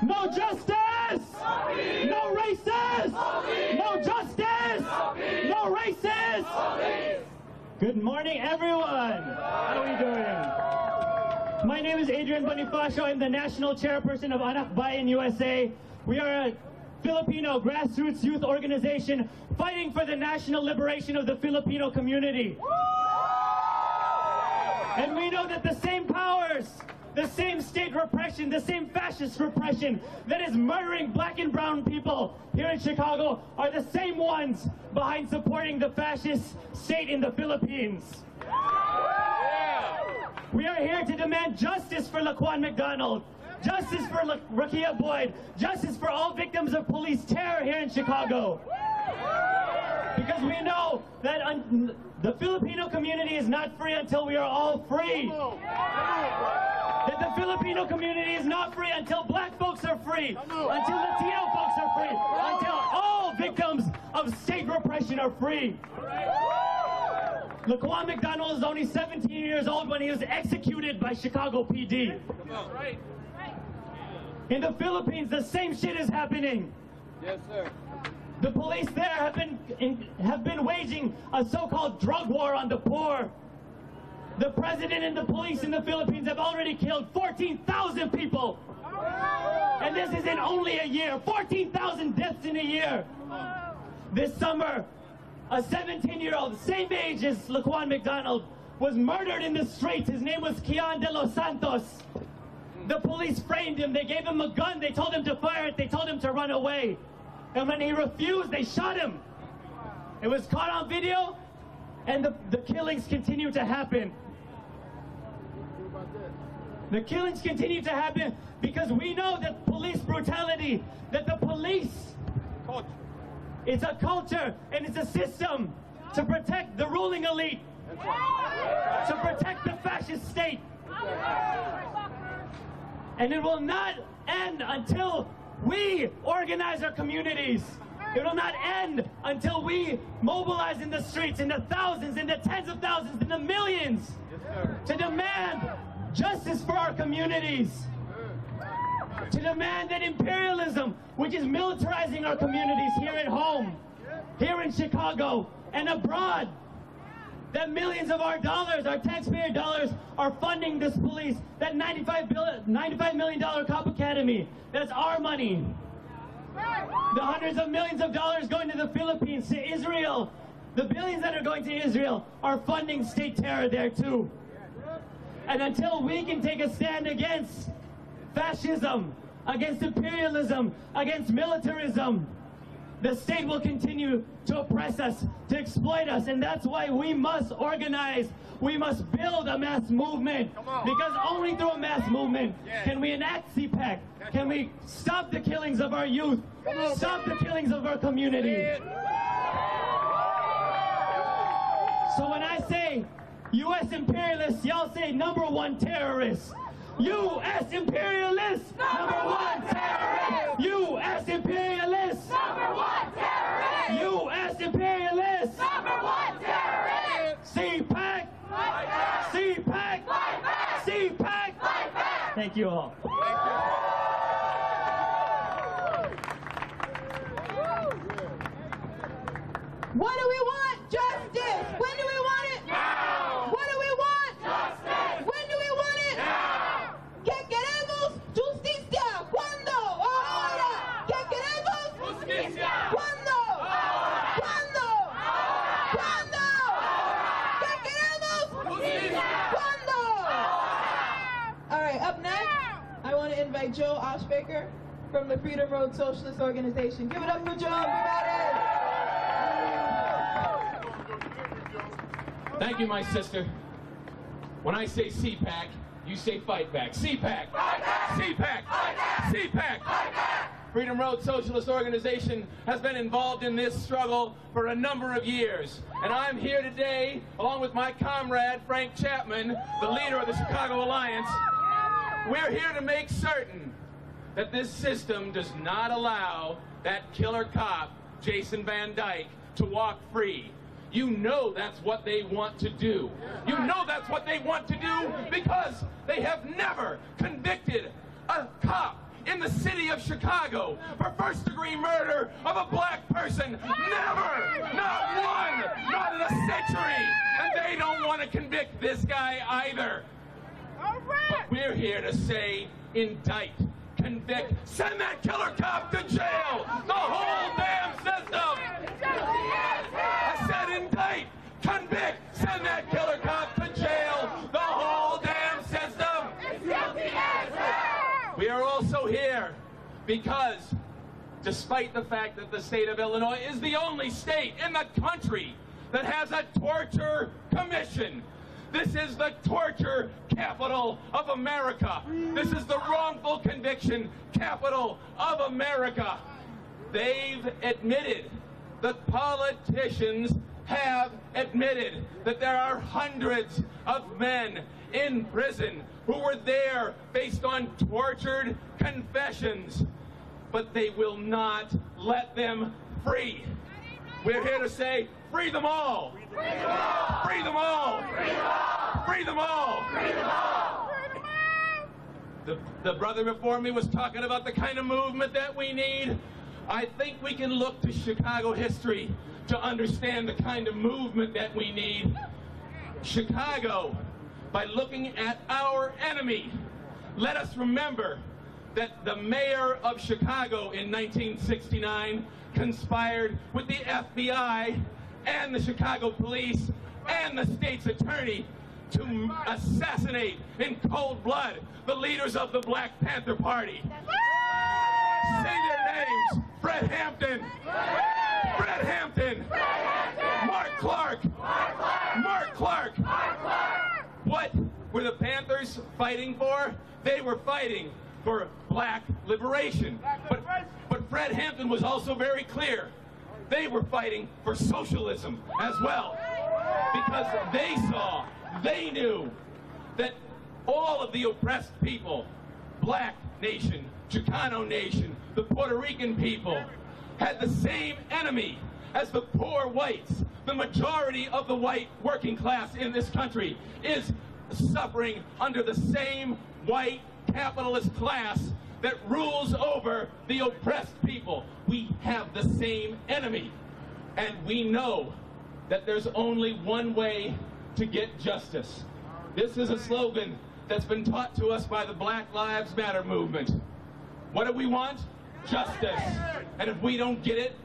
No justice! No racists! No justice! No racists! Good morning, everyone! How are we doing? My name is Adrian Bonifacio. I'm the national chairperson of Anak Bayan USA. We are a Filipino grassroots youth organization fighting for the national liberation of the Filipino community. And we know that the same powers, the same state repression, the same fascist repression that is murdering Black and brown people here in Chicago are the same ones behind supporting the fascist state in the Philippines. We are here to demand justice for Laquan McDonald, justice for Rakia Boyd, justice for all victims of police terror here in Chicago. Because we know that the Filipino community is not free until we are all free. That the Filipino community is not free until Black folks are free, until Latino folks are free, until all victims of state repression are free. Laquan McDonald is only 17 years old when he was executed by Chicago PD. In the Philippines, the same shit is happening. Yes, sir. The police there have been waging a so-called drug war on the poor. The president and the police in the Philippines have already killed 14,000 people. And this is in only a year. 14,000 deaths in a year. This summer, a 17-year-old, same age as Laquan McDonald, was murdered in the streets. His name was Kian de los Santos. The police framed him. They gave him a gun. They told him to fire it. They told him to run away. And when he refused, they shot him. It was caught on video, and the killings continue to happen. The killings continue to happen because we know that police brutality, that the police, it's a culture and it's a system to protect the ruling elite, to protect the fascist state. And it will not end until we organize our communities. It will not end until we mobilize in the streets, in the thousands, in the tens of thousands, in the millions, to demand justice for our communities, to demand that imperialism, which is militarizing our communities here at home, here in Chicago and abroad, that millions of our dollars, our taxpayer dollars, are funding this police, that $95 million cop academy, that's our money. The hundreds of millions of dollars going to the Philippines, to Israel, the billions that are going to Israel are funding state terror there too. And until we can take a stand against fascism, against imperialism, against militarism, the state will continue to oppress us, to exploit us, and that's why we must organize. We must build a mass movement, because only through a mass movement can we enact CPAC, can we stop the killings of our youth, stop the killings of our community. So when I say U.S. imperialists, y'all say #1 terrorists. U.S. imperialists, #1 terrorists. U.S. imperialists, #1 terrorists. U.S. imperialists, #1 terrorists. CPAC, CPAC, CPAC. Thank you all. What do we want? Justice. When do we want it? Now. What do we want? Justice. When do we want it? Now. ¿Qué queremos? Justicia. ¿Cuándo? Ahora. ¿Qué queremos? Justicia. ¿Cuándo? Ahora. ¿Cuándo? Ahora. ¿Cuándo? Ahora. ¿Qué queremos? Justicia. ¿Cuándo? Ahora. All right, up next, I want to invite Joe Oshbaker from the Freedom Road Socialist Organization. Give it up for Joe, everybody. Thank you, my sister. When I say CPAC, you say fight back. CPAC! CPAC! CPAC! Freedom Road Socialist Organization has been involved in this struggle for a number of years. And I'm here today, along with my comrade, Frank Chapman, the leader of the Chicago Alliance. We're here to make certain that this system does not allow that killer cop, Jason Van Dyke, to walk free. You know that's what they want to do. You know that's what they want to do because they have never convicted a cop in the city of Chicago for first-degree murder of a black person. Never! Not one! Not in a century! And they don't want to convict this guy either. But we're here to say, indict, convict, send that killer cop to jail! The whole damn system! I said indict, convict, send that killer cop to jail! The whole damn system! We are also here because, despite the fact that the state of Illinois is the only state in the country that has a torture commission, this is the torture capital of America. This is the wrongful conviction capital of America. They've admitted, the politicians have admitted that there are hundreds of men in prison who were there based on tortured confessions, but they will not let them free. We're here to say, free them all! Free them all! Free them all! Free them all! Free them all! Free them all! The brother before me was talking about the kind of movement that we need. I think we can look to Chicago history to understand the kind of movement that we need. Chicago, by looking at our enemy, let us remember that the mayor of Chicago in 1969 conspired with the FBI and the Chicago police and the state's attorney to assassinate in cold blood the leaders of the Black Panther Party. Say their names: Fred Hampton, Fred Hampton, Mark Clark, Mark Clark. What were the Panthers fighting for? they were fighting for black liberation. But Fred Hampton was also very clear. They were fighting for socialism as well. Because they knew that all of the oppressed people, black nation, Chicano nation, the Puerto Rican people, had the same enemy as the poor whites. The majority of the white working class in this country is suffering under the same white capitalist class that rules over the oppressed people. We have the same enemy. And we know that there's only one way to get justice. This is a slogan that's been taught to us by the Black Lives Matter movement. What do we want? Justice. And if we don't get it,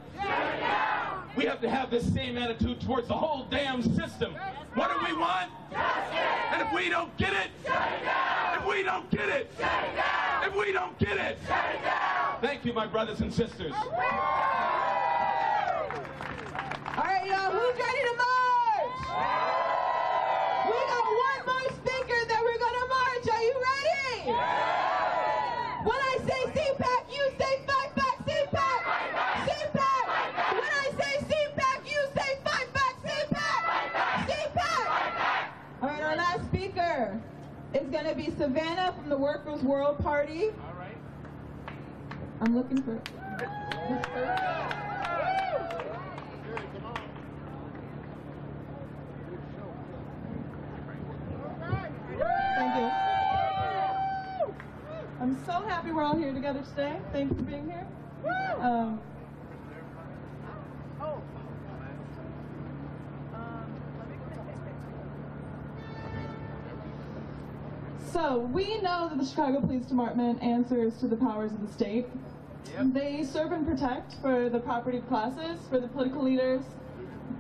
we have to have this same attitude towards the whole damn system. What do we want? Justice. And if we don't get it, if we don't get it, if we don't get it, thank you, my brothers and sisters. All right, y'all, who's ready to march? We got one more speaker that we're gonna march. Are you ready? When I say CPAC, you say fight back, CPAC! CPAC! When I say CPAC, you say fight back, CPAC! CPAC! All right, our last speaker is gonna be Savannah from the Workers' World Party. All right. I'm looking for Thank you. I'm so happy we're all here together today. Thank you for being here. So we know that the Chicago Police Department answers to the powers of the state. Yep. They serve and protect for the property classes, for the political leaders,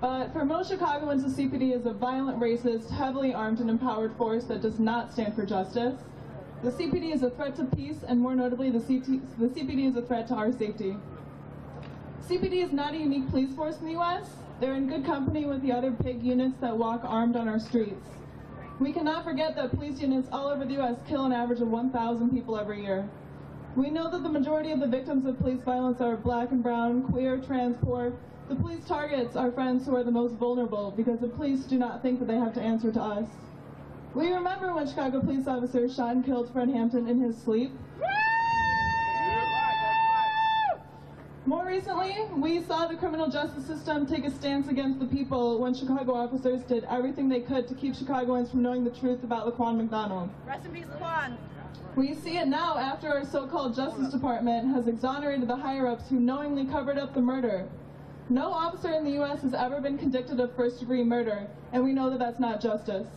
but for most Chicagoans, the CPD is a violent, racist, heavily armed and empowered force that does not stand for justice. The CPD is a threat to peace, and more notably, the CPD is a threat to our safety. CPD is not a unique police force in the U.S. They're in good company with the other PIG units that walk armed on our streets. We cannot forget that police units all over the U.S. kill an average of 1,000 people every year. We know that the majority of the victims of police violence are black and brown, queer, trans, poor. The police targets our friends who are the most vulnerable because the police do not think that they have to answer to us. We remember when Chicago police officers shot and killed Fred Hampton in his sleep. More recently, we saw the criminal justice system take a stance against the people when Chicago officers did everything they could to keep Chicagoans from knowing the truth about Laquan McDonald. Rest in peace, Laquan. We see it now after our so-called Justice Department has exonerated the higher-ups who knowingly covered up the murder. No officer in the U.S. has ever been convicted of first-degree murder, and we know that that's not justice.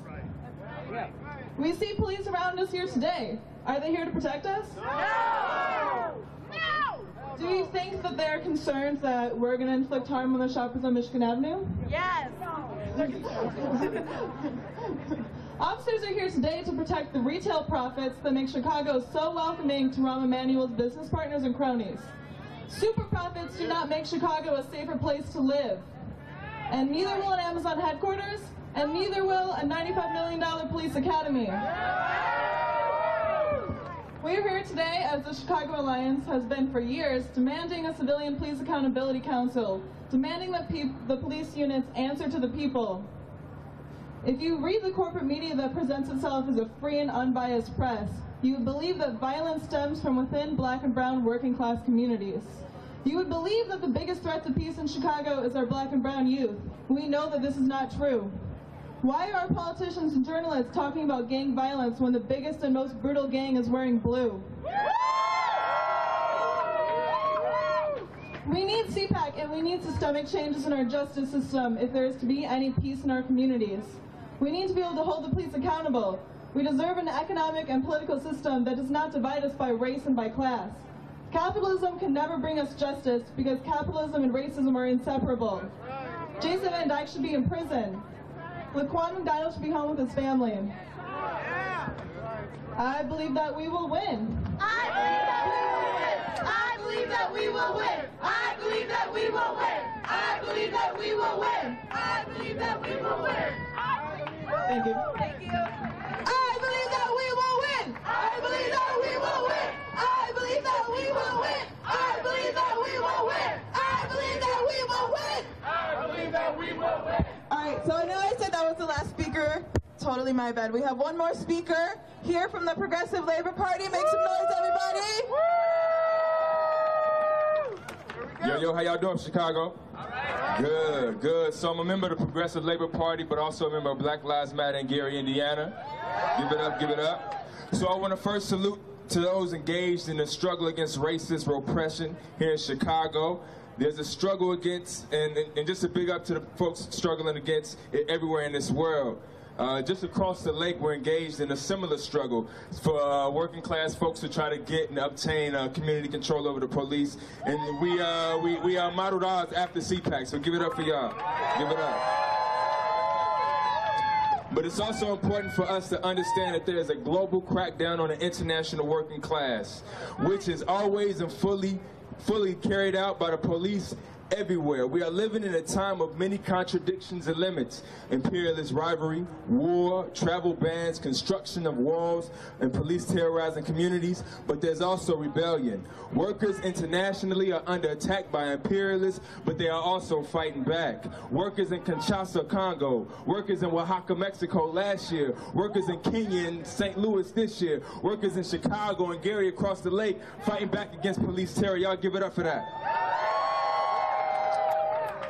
We see police around us here today. Are they here to protect us? No! No! Do you think that they're concerned that we're going to inflict harm on the shoppers on Michigan Avenue? Yes! Officers are here today to protect the retail profits that make Chicago so welcoming to Rahm Emanuel's business partners and cronies. Super profits do not make Chicago a safer place to live. And neither will an Amazon headquarters, and neither will a $95 million police academy. We're here today as the Chicago Alliance has been for years, demanding a civilian police accountability council, demanding that the police units answer to the people. If you read the corporate media that presents itself as a free and unbiased press, you would believe that violence stems from within black and brown working class communities. You would believe that the biggest threat to peace in Chicago is our black and brown youth. We know that this is not true. Why are politicians and journalists talking about gang violence when the biggest and most brutal gang is wearing blue? We need CPAC and we need systemic changes in our justice system if there is to be any peace in our communities. We need to be able to hold the police accountable. We deserve an economic and political system that does not divide us by race and by class. Capitalism can never bring us justice because capitalism and racism are inseparable. Jason Van Dyke should be in prison. Laquan McDonald should be home with his family. I believe that we will win. I believe that we will win. I believe that we will win. I believe that we will win. I believe that we will win. Thank you. Thank you. I believe that we will win. I believe that Totally my bad. We have one more speaker here from the Progressive Labor Party. Make some noise, everybody. Yo, how y'all doing, Chicago? All right. Good, good. So I'm a member of the Progressive Labor Party, but also a member of Black Lives Matter in Gary, Indiana. Give it up, give it up. So I want to first salute to those engaged in the struggle against racist repression here in Chicago. There's a struggle against, and just a big up to the folks struggling against it everywhere in this world. Just across the lake, we're engaged in a similar struggle for working class folks to try to get and obtain community control over the police. And we modeled ours after CPAC, so give it up for y'all. Give it up. But it's also important for us to understand that there is a global crackdown on the international working class, which is always and fully carried out by the police everywhere. We are living in a time of many contradictions and limits. Imperialist rivalry, war, travel bans, construction of walls, and police terrorizing communities. But there's also rebellion. Workers internationally are under attack by imperialists, but they are also fighting back. Workers in Kinshasa, Congo. Workers in Oaxaca, Mexico last year. Workers in Kenya and St. Louis this year. Workers in Chicago and Gary across the lake fighting back against police terror. Y'all give it up for that.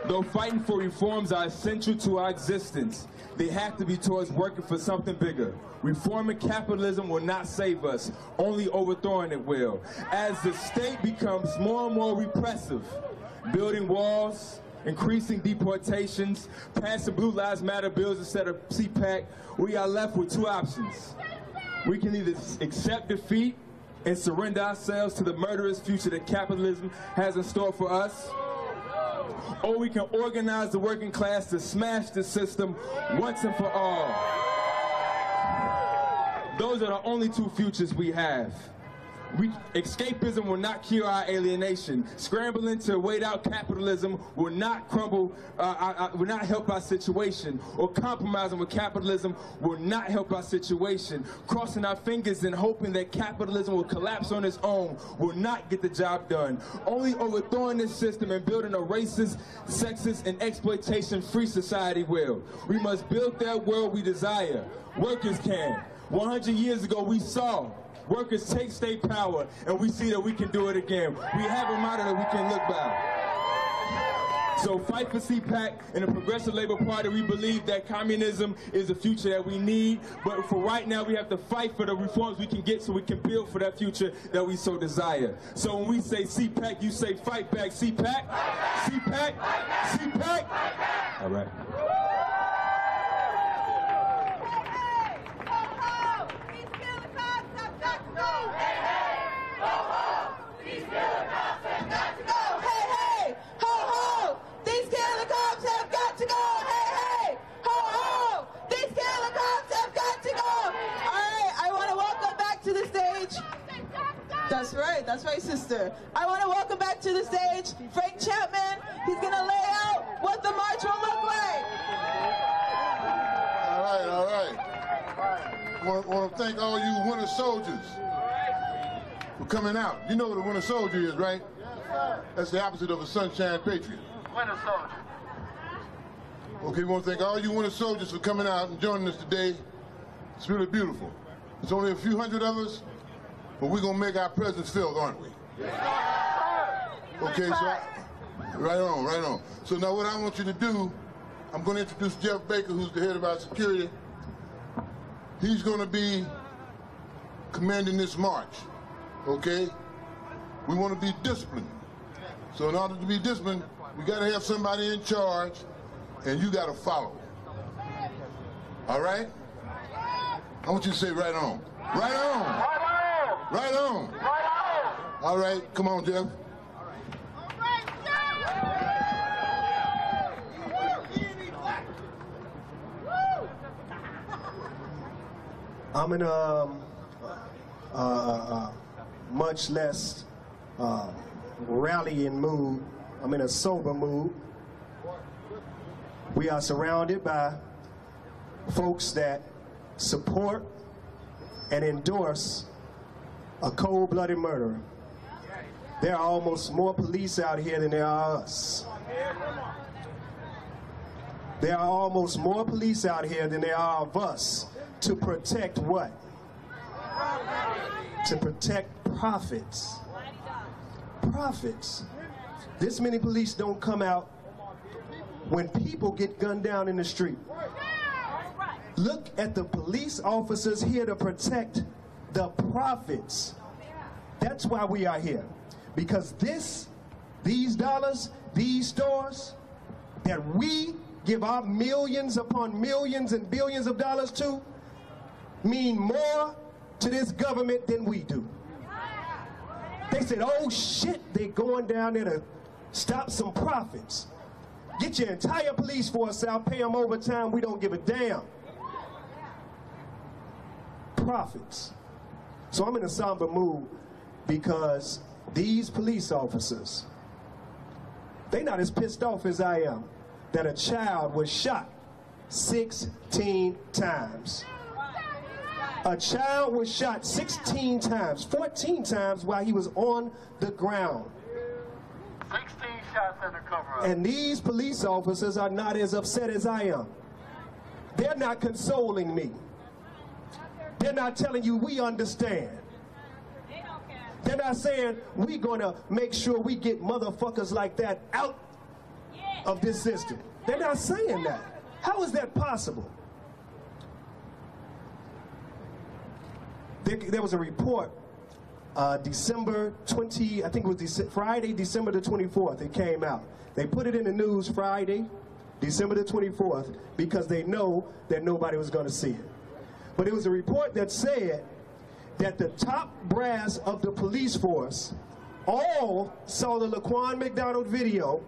Though fighting for reforms are essential to our existence, they have to be towards working for something bigger. Reforming capitalism will not save us, only overthrowing it will. As the state becomes more and more repressive, building walls, increasing deportations, passing Blue Lives Matter bills instead of CPAC, we are left with two options. We can either accept defeat and surrender ourselves to the murderous future that capitalism has in store for us, or we can organize the working class to smash the system once and for all. Those are the only two futures we have. Escapism will not cure our alienation. Scrambling to wait out capitalism will not will not help our situation. Or compromising with capitalism will not help our situation. Crossing our fingers and hoping that capitalism will collapse on its own will not get the job done. Only overthrowing this system and building a racist, sexist, and exploitation-free society will. We must build that world we desire. Workers can. 100 years ago we saw workers take state power, and we see that we can do it again. We have a model that we can look by. So fight for CPAC and the Progressive Labor Party. We believe that communism is the future that we need, but for right now we have to fight for the reforms we can get so we can build for that future that we so desire. So when we say CPAC, you say fight back. CPAC, CPAC, CPAC. All right. That's right, sister. I want to welcome back to the stage Frank Chapman. He's going to lay out what the march will look like. All right. I want to thank all you winter soldiers for coming out. You know what a winter soldier is, right? Yes, sir. That's the opposite of a sunshine patriot. Winter soldier. Okay, we want to thank all you winter soldiers for coming out and joining us today. It's really beautiful. It's only a few hundred of us, but we're going to make our presence felt, aren't we? Okay, so right on. So now what I want you to do, I'm going to introduce Jeff Baker, who's the head of our security. He's going to be commanding this march, okay? We want to be disciplined. So in order to be disciplined, we got to have somebody in charge, and you got to follow. All right? I want you to say right on. Right on. Right on. All right, come on, Jeff. I'm in a much less rallying mood. I'm in a sober mood. We are surrounded by folks that support and endorse a cold-blooded murderer. There are almost more police out here than there are us. There are almost more police out here than there are of us to protect what? To protect profits. Profits. This many police don't come out when people get gunned down in the street. Look at the police officers here to protect the profits. That's why we are here. Because these dollars, these stores that we give our millions upon millions and billions of dollars to mean more to this government than we do. They said, oh shit, they're going down there to stop some profits. Get your entire police force out, pay them overtime, we don't give a damn. Profits. So I'm in a somber mood because these police officers, they're not as pissed off as I am that a child was shot 16 times. A child was shot 16 times, 14 times while he was on the ground. 16 shots in the cover-up. And these police officers are not as upset as I am. They're not consoling me. They're not telling you we understand. They're not saying we're gonna make sure we get motherfuckers like that out of this system. They're not saying that. How is that possible? There was a report December 20, I think it was Friday, December the 24th, it came out. They put it in the news Friday, December the 24th, because they know that nobody was going to see it. But it was a report that said that the top brass of the police force all saw the Laquan McDonald video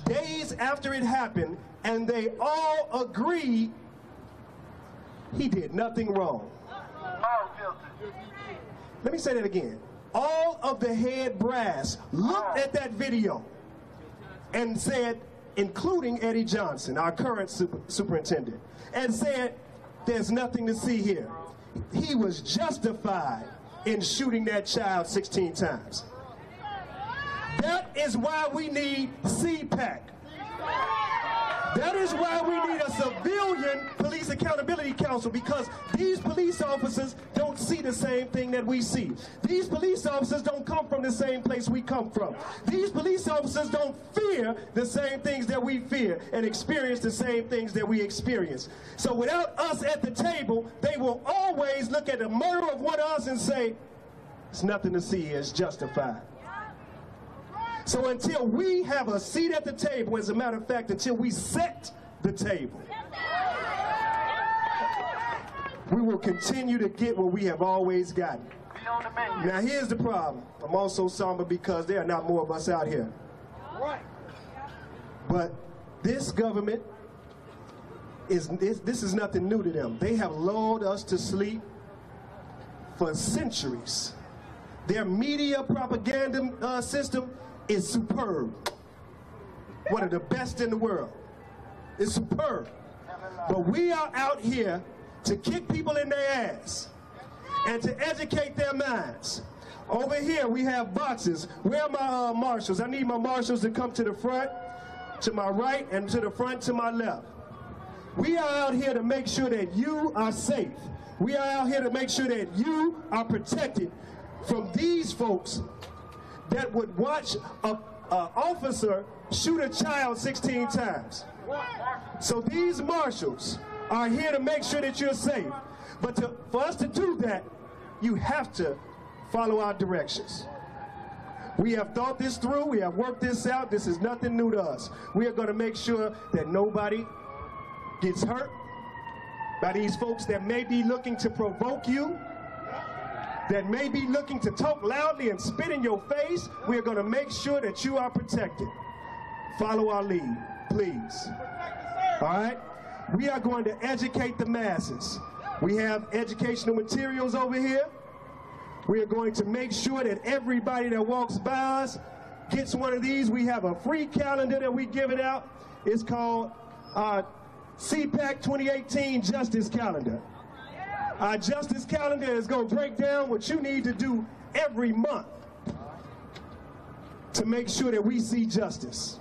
days after it happened, and they all agreed he did nothing wrong. Let me say that again. All of the head brass looked at that video and said, including Eddie Johnson, our current superintendent, and said, there's nothing to see here. He was justified in shooting that child 16 times. That is why we need CPAC. That is why we need a civilian police accountability council, because these police officers don't see the same thing that we see. These police officers don't come from the same place we come from. These police officers don't fear the same things that we fear and experience the same things that we experience. So without us at the table, they will always look at the murder of one of us and say, there's nothing to see here, it's justified. So until we have a seat at the table, as a matter of fact, until we set the table, we will continue to get what we have always gotten. Now here's the problem. I'm also somber because there are not more of us out here. But this government, this is nothing new to them. They have lulled us to sleep for centuries. Their media propaganda system is superb. One of the best in the world. It's superb. But we are out here to kick people in their ass and to educate their minds. Over here we have boxes. Where are my marshals? I need my marshals to come to the front, to my right, and to the front to my left. We are out here to make sure that you are safe. We are out here to make sure that you are protected from these folks that would watch an officer shoot a child 16 times. So these marshals are here to make sure that you're safe. But for us to do that, you have to follow our directions. We have thought this through. We have worked this out. This is nothing new to us. We are going to make sure that nobody gets hurt by these folks that may be looking to provoke you, that may be looking to talk loudly and spit in your face. We are going to make sure that you are protected. Follow our lead, please. All right? We are going to educate the masses. We have educational materials over here. We are going to make sure that everybody that walks by us gets one of these. We have a free calendar that we give it out. It's called CPAC 2018 Justice Calendar. Our justice calendar is going to break down what you need to do every month to make sure that we see justice.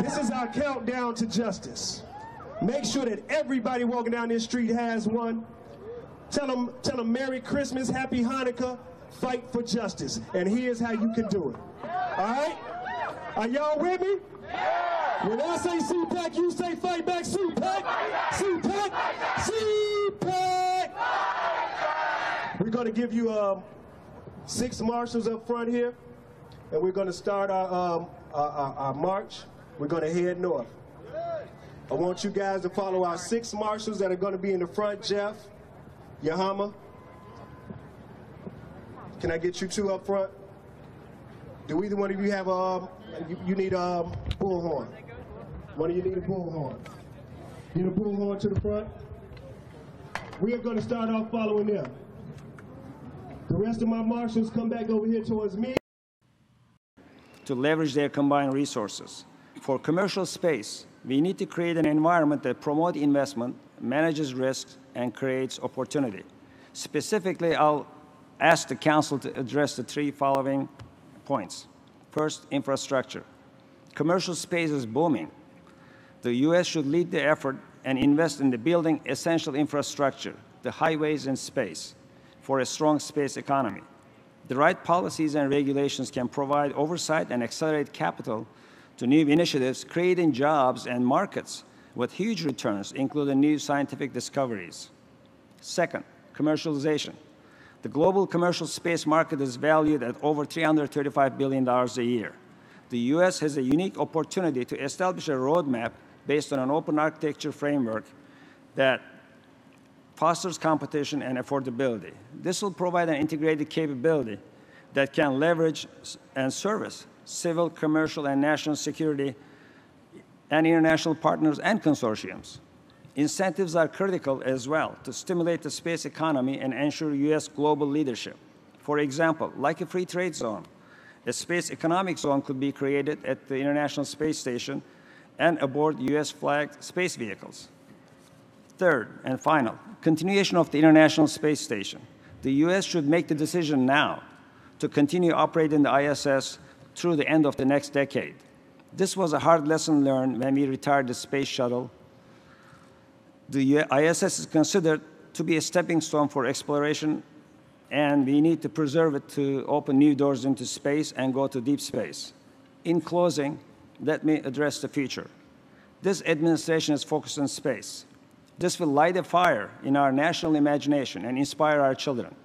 This is our countdown to justice. Make sure that everybody walking down this street has one. Tell them Merry Christmas, Happy Hanukkah, fight for justice. And here's how you can do it. All right? Are y'all with me? When I say CPAC, you say fight back. CPAC, CPAC, CPAC. We're going to give you 6 marshals up front here, and we're going to start our march. We're going to head north. I want you guys to follow our 6 marshals that are going to be in the front. Jeff, Yahama. Can I get you 2 up front? Do either one of you have you need a bullhorn? One of you need a bullhorn. Need a bullhorn to the front? We are going to start off following them. The rest of my marshals come back over here towards me. To leverage their combined resources. For commercial space, we need to create an environment that promotes investment, manages risks, and creates opportunity. Specifically, I'll ask the Council to address the 3 following points. First, infrastructure. Commercial space is booming. The U.S. should lead the effort and invest in the building essential infrastructure, the highways and space, for a strong space economy. The right policies and regulations can provide oversight and accelerate capital to new initiatives, creating jobs and markets with huge returns, including new scientific discoveries. Second, commercialization. The global commercial space market is valued at over $335 billion a year. The U.S. has a unique opportunity to establish a roadmap based on an open architecture framework that fosters competition and affordability. This will provide an integrated capability that can leverage and service civil, commercial, and national security and international partners and consortiums. Incentives are critical as well to stimulate the space economy and ensure U.S. global leadership. For example, like a free trade zone, a space economic zone could be created at the International Space Station and aboard U.S.-flagged space vehicles. Third and final, continuation of the International Space Station. The U.S. should make the decision now to continue operating the ISS through the end of the next decade. This was a hard lesson learned when we retired the space shuttle. The ISS is considered to be a stepping stone for exploration, and we need to preserve it to open new doors into space and go to deep space. In closing, let me address the future. This administration is focused on space. This will light a fire in our national imagination and inspire our children.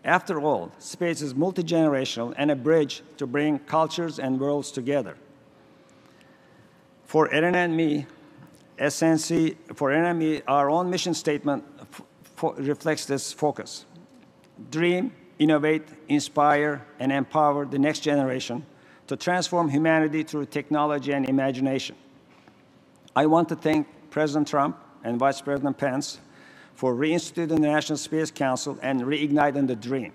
After all, space is multi-generational and a bridge to bring cultures and worlds together. For FNN and me, our own mission statement reflects this focus. Dream, innovate, inspire, and empower the next generation to transform humanity through technology and imagination. I want to thank President Trump and Vice President Pence for reinstituting the National Space Council and reigniting the dream.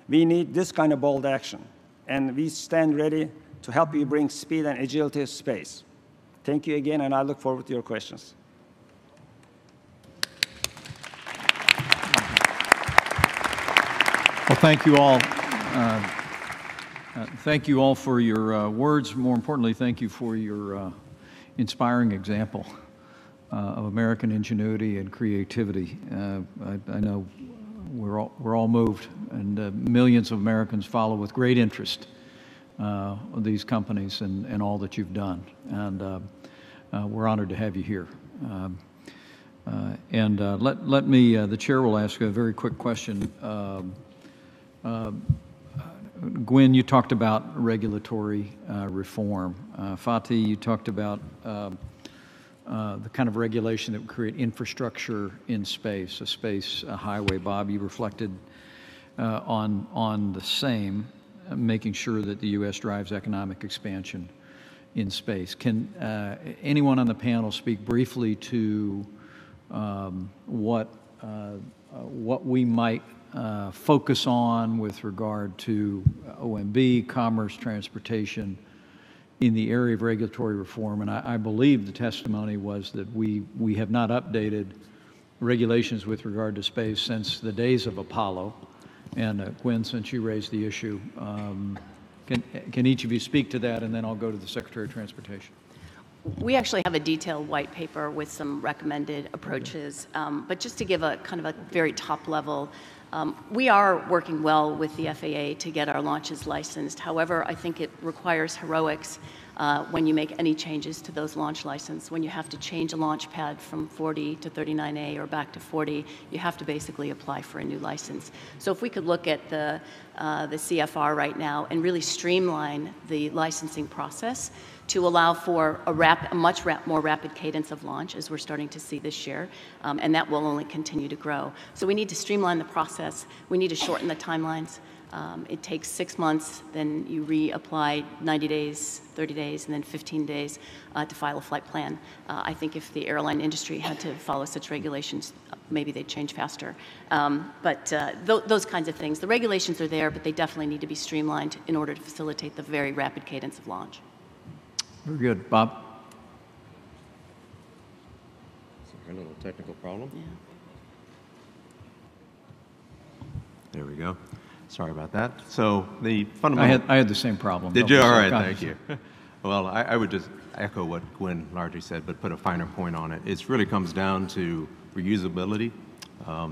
We need this kind of bold action, and we stand ready to help you bring speed and agility to space. Thank you again, and I look forward to your questions. Well, thank you all. Thank you all for your words. More importantly, thank you for your inspiring example of American ingenuity and creativity. I know we're all moved, and millions of Americans follow with great interest these companies and all that you've done. And we're honored to have you here. Let me, the chair will ask a very quick question. Gwen, you talked about regulatory reform. Fatih, you talked about the kind of regulation that would create infrastructure in space, a space highway. Bob, you reflected on the same, making sure that the U.S. drives economic expansion in space. Can anyone on the panel speak briefly to what we might focus on with regard to OMB, commerce, transportation, in the area of regulatory reform? And I believe the testimony was that we have not updated regulations with regard to space since the days of Apollo. And Gwen, since you raised the issue, can Can each of you speak to that, and then I'll go to the Secretary of Transportation. We actually have a detailed white paper with some recommended approaches, but just to give a kind of a very top level, we are working well with the FAA to get our launches licensed. However, I think it requires heroics when you make any changes to those launch license. When you have to change a launch pad from 40 to 39A or back to 40, you have to basically apply for a new license. So if we could look at the CFR right now and really streamline the licensing process to allow for a much more rapid cadence of launch, as we're starting to see this year, and that will only continue to grow. So we need to streamline the process. We need to shorten the timelines. It takes 6 months, then you reapply 90 days, 30 days, and then 15 days to file a flight plan. I think if the airline industry had to follow such regulations, maybe they'd change faster. But those kinds of things. The regulations are there, but they definitely need to be streamlined in order to facilitate the very rapid cadence of launch. Very good. Bob? A little technical problem. Yeah. There we go. Sorry about that. So the fundamental... I had the same problem. Did you? All right, thank you. Well, I would just echo what Gwen largely said, but put a finer point on it. It really comes down to reusability.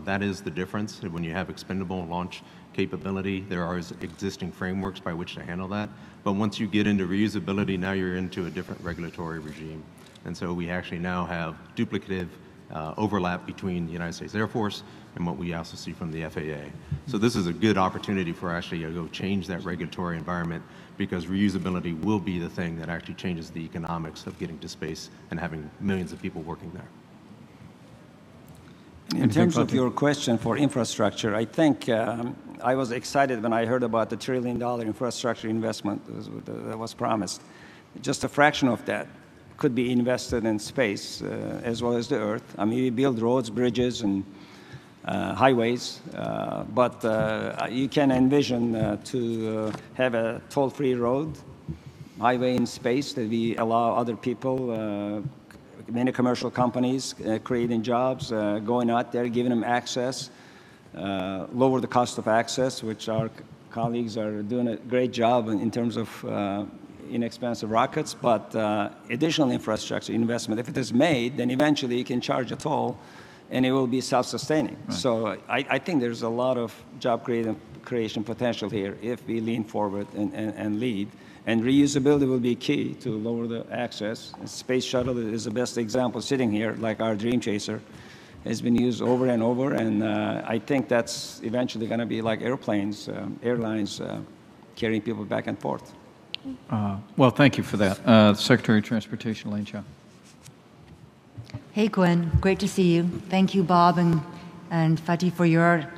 That is the difference. When you have expendable launch capability, there are existing frameworks by which to handle that. But once you get into reusability, now you're into a different regulatory regime. And so we actually now have duplicative overlap between the United States Air Force and what we also see from the FAA. So this is a good opportunity for actually to go change that regulatory environment, because reusability will be the thing that actually changes the economics of getting to space and having millions of people working there. In terms of your question for infrastructure, I think I was excited when I heard about the $1 trillion infrastructure investment that was promised. Just a fraction of that could be invested in space as well as the Earth. I mean, we build roads, bridges, and highways, but you can envision to have a toll-free road, highway in space that we allow other people, many commercial companies creating jobs, going out there, giving them access, lower the cost of access, which our colleagues are doing a great job in terms of inexpensive rockets, but additional infrastructure investment, if it is made, then eventually you can charge a toll and it will be self-sustaining. Right. So I think there's a lot of job creation potential here if we lean forward and lead. And reusability will be key to lower the access. Space shuttle is the best example sitting here, like our Dream Chaser, has been used over and over, and I think that's eventually going to be like airplanes, airlines carrying people back and forth. Well, thank you for that. Secretary of Transportation, Elaine Chao. Hey, Gwen, great to see you. Thank you, Bob and Fatih, for your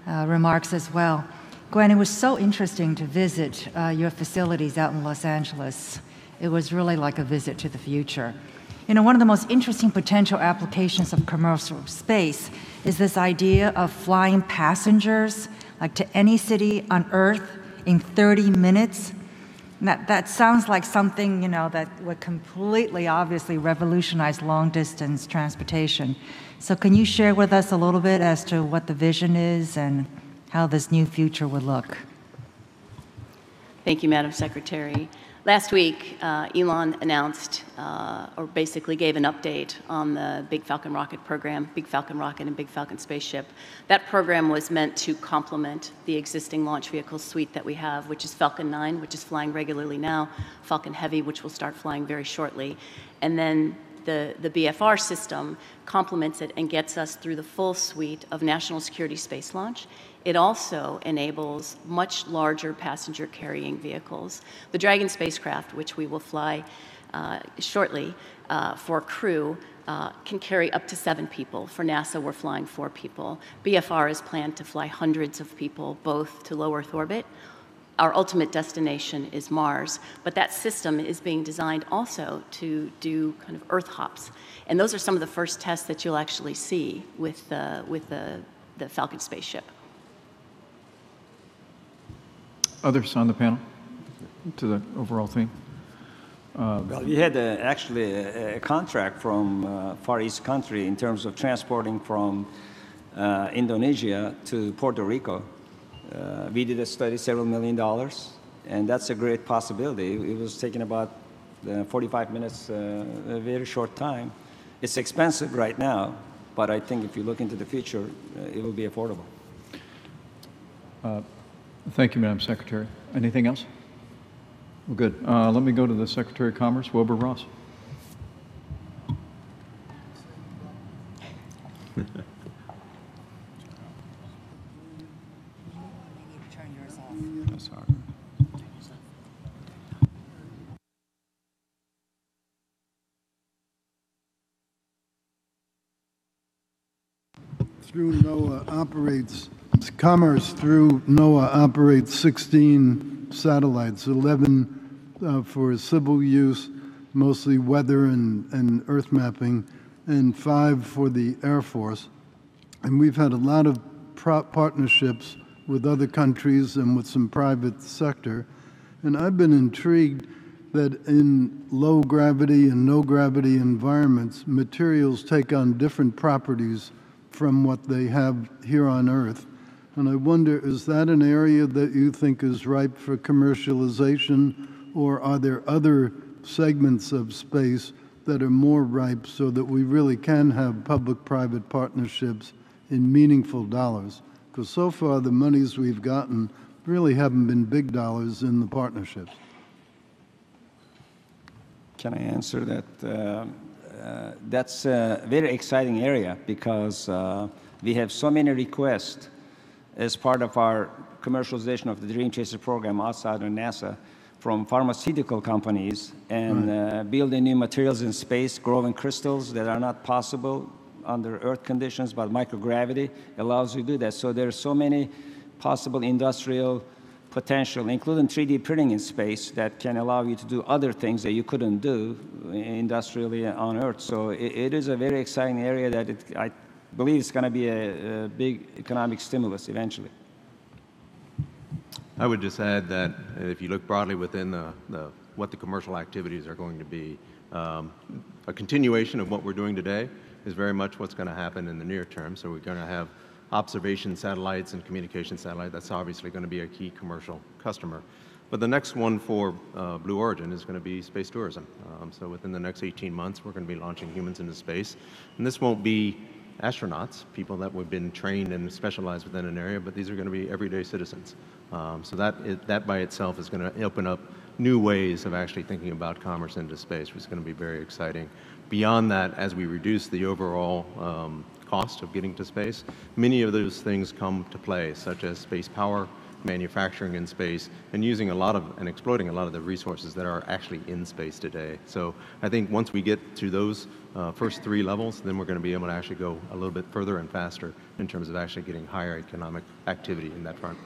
remarks as well. Gwen, it was so interesting to visit your facilities out in Los Angeles. It was really like a visit to the future. You know, one of the most interesting potential applications of commercial space is this idea of flying passengers like to any city on Earth in 30 minutes. That sounds like something, you know, that would completely, obviously, revolutionize long-distance transportation. So can you share with us a little bit as to what the vision is and how this new future would look? Thank you, Madam Secretary. Last week, Elon announced, or basically gave an update on the Big Falcon rocket program, Big Falcon rocket and Big Falcon spaceship. That program was meant to complement the existing launch vehicle suite that we have, which is Falcon 9, which is flying regularly now, Falcon Heavy, which will start flying very shortly, and then the BFR system complements it and gets us through the full suite of national security space launch. It also enables much larger passenger carrying vehicles. The Dragon spacecraft, which we will fly shortly for crew, can carry up to 7 people. For NASA, we're flying 4 people. BFR is planned to fly hundreds of people, both to low Earth orbit. Our ultimate destination is Mars, but that system is being designed also to do kind of Earth hops. And those are some of the first tests that you'll actually see with the Falcon spaceship. Others on the panel to the overall theme? Well, we had actually a contract from Far East country in terms of transporting from Indonesia to Puerto Rico. We did a study, several $1 million. And that's a great possibility. It was taking about 45 minutes, a very short time. It's expensive right now, but I think if you look into the future, it will be affordable. Thank you, Madam Secretary. Anything else? Well, good. Let me go to the Secretary of Commerce, Wilbur Ross. Through NOAA operates, Commerce through NOAA operates 16 satellites, 11 for civil use, mostly weather and earth mapping, and 5 for the Air Force. And we've had a lot of partnerships with other countries and with some private sector. And I've been intrigued that in low gravity and no gravity environments, materials take on different properties from what they have here on Earth. And I wonder, is that an area that you think is ripe for commercialization, or are there other segments of space that are more ripe so that we really can have public-private partnerships in meaningful dollars? Because so far the monies we've gotten really haven't been big dollars in the partnerships. Can I answer that? That's a very exciting area because we have so many requests as part of our commercialization of the Dream Chaser program outside of NASA from pharmaceutical companies and building new materials in space, growing crystals that are not possible under Earth conditions, but microgravity allows you to do that. So there are so many possible industrial potential, including 3D printing in space, that can allow you to do other things that you couldn't do industrially on Earth. So it is a very exciting area that I believe it's going to be a big economic stimulus eventually. I would just add that if you look broadly within what the commercial activities are going to be, a continuation of what we're doing today is very much what's going to happen in the near term. So we're going to have observation satellites and communication satellites. That's obviously going to be a key commercial customer. But the next one for Blue Origin is going to be space tourism. So within the next 18 months, we're going to be launching humans into space. And this won't be astronauts, people that have been trained and specialized within an area, but these are going to be everyday citizens. So that by itself is going to open up new ways of actually thinking about commerce into space, which is going to be very exciting. Beyond that, as we reduce the overall cost of getting to space, many of those things come to play, such as space power, manufacturing in space, and using a lot of and exploiting a lot of the resources that are actually in space today. So I think once we get to those first 3 levels, then we're going to be able to actually go a little bit further and faster in terms of actually getting higher economic activity in that front.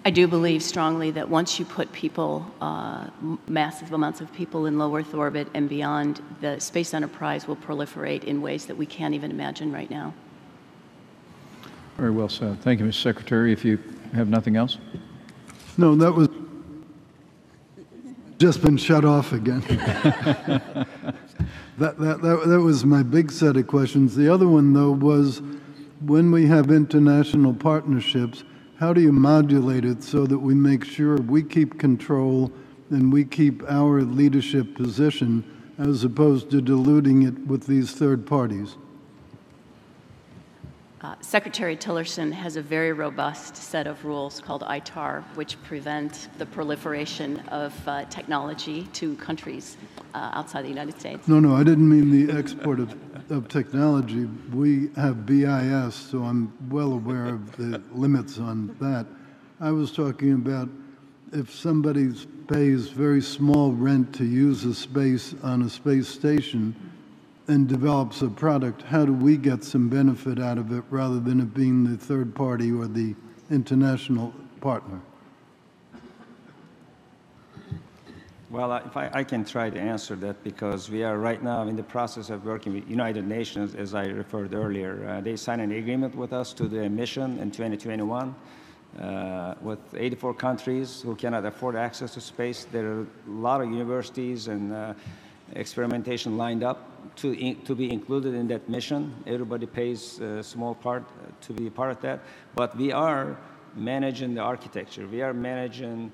I do believe strongly that once you put people, massive amounts of people in low Earth orbit and beyond, the space enterprise will proliferate in ways that we can't even imagine right now. Very well said. Thank you, Mr. Secretary. If you have nothing else? No, that was just been shut off again. that was my big set of questions. The other one, though, was when we have international partnerships, how do you modulate it so that we make sure we keep control and we keep our leadership position as opposed to diluting it with these third parties? Secretary Tillerson has a very robust set of rules called ITAR, which prevent the proliferation of technology to countries outside the United States. No, I didn't mean the export of technology. We have BIS, so I'm well aware of the limits on that. I was talking about if somebody pays very small rent to use a space on a space station and develops a product, how do we get some benefit out of it rather than it being the third party or the international partner? Well, if I can try to answer that, because we are right now in the process of working with United Nations, as I referred earlier. They signed an agreement with us to do a mission in 2021 with 84 countries who cannot afford access to space. There are a lot of universities and experimentation lined up to be included in that mission. Everybody pays a small part to be part of that. But we are managing the architecture. We are managing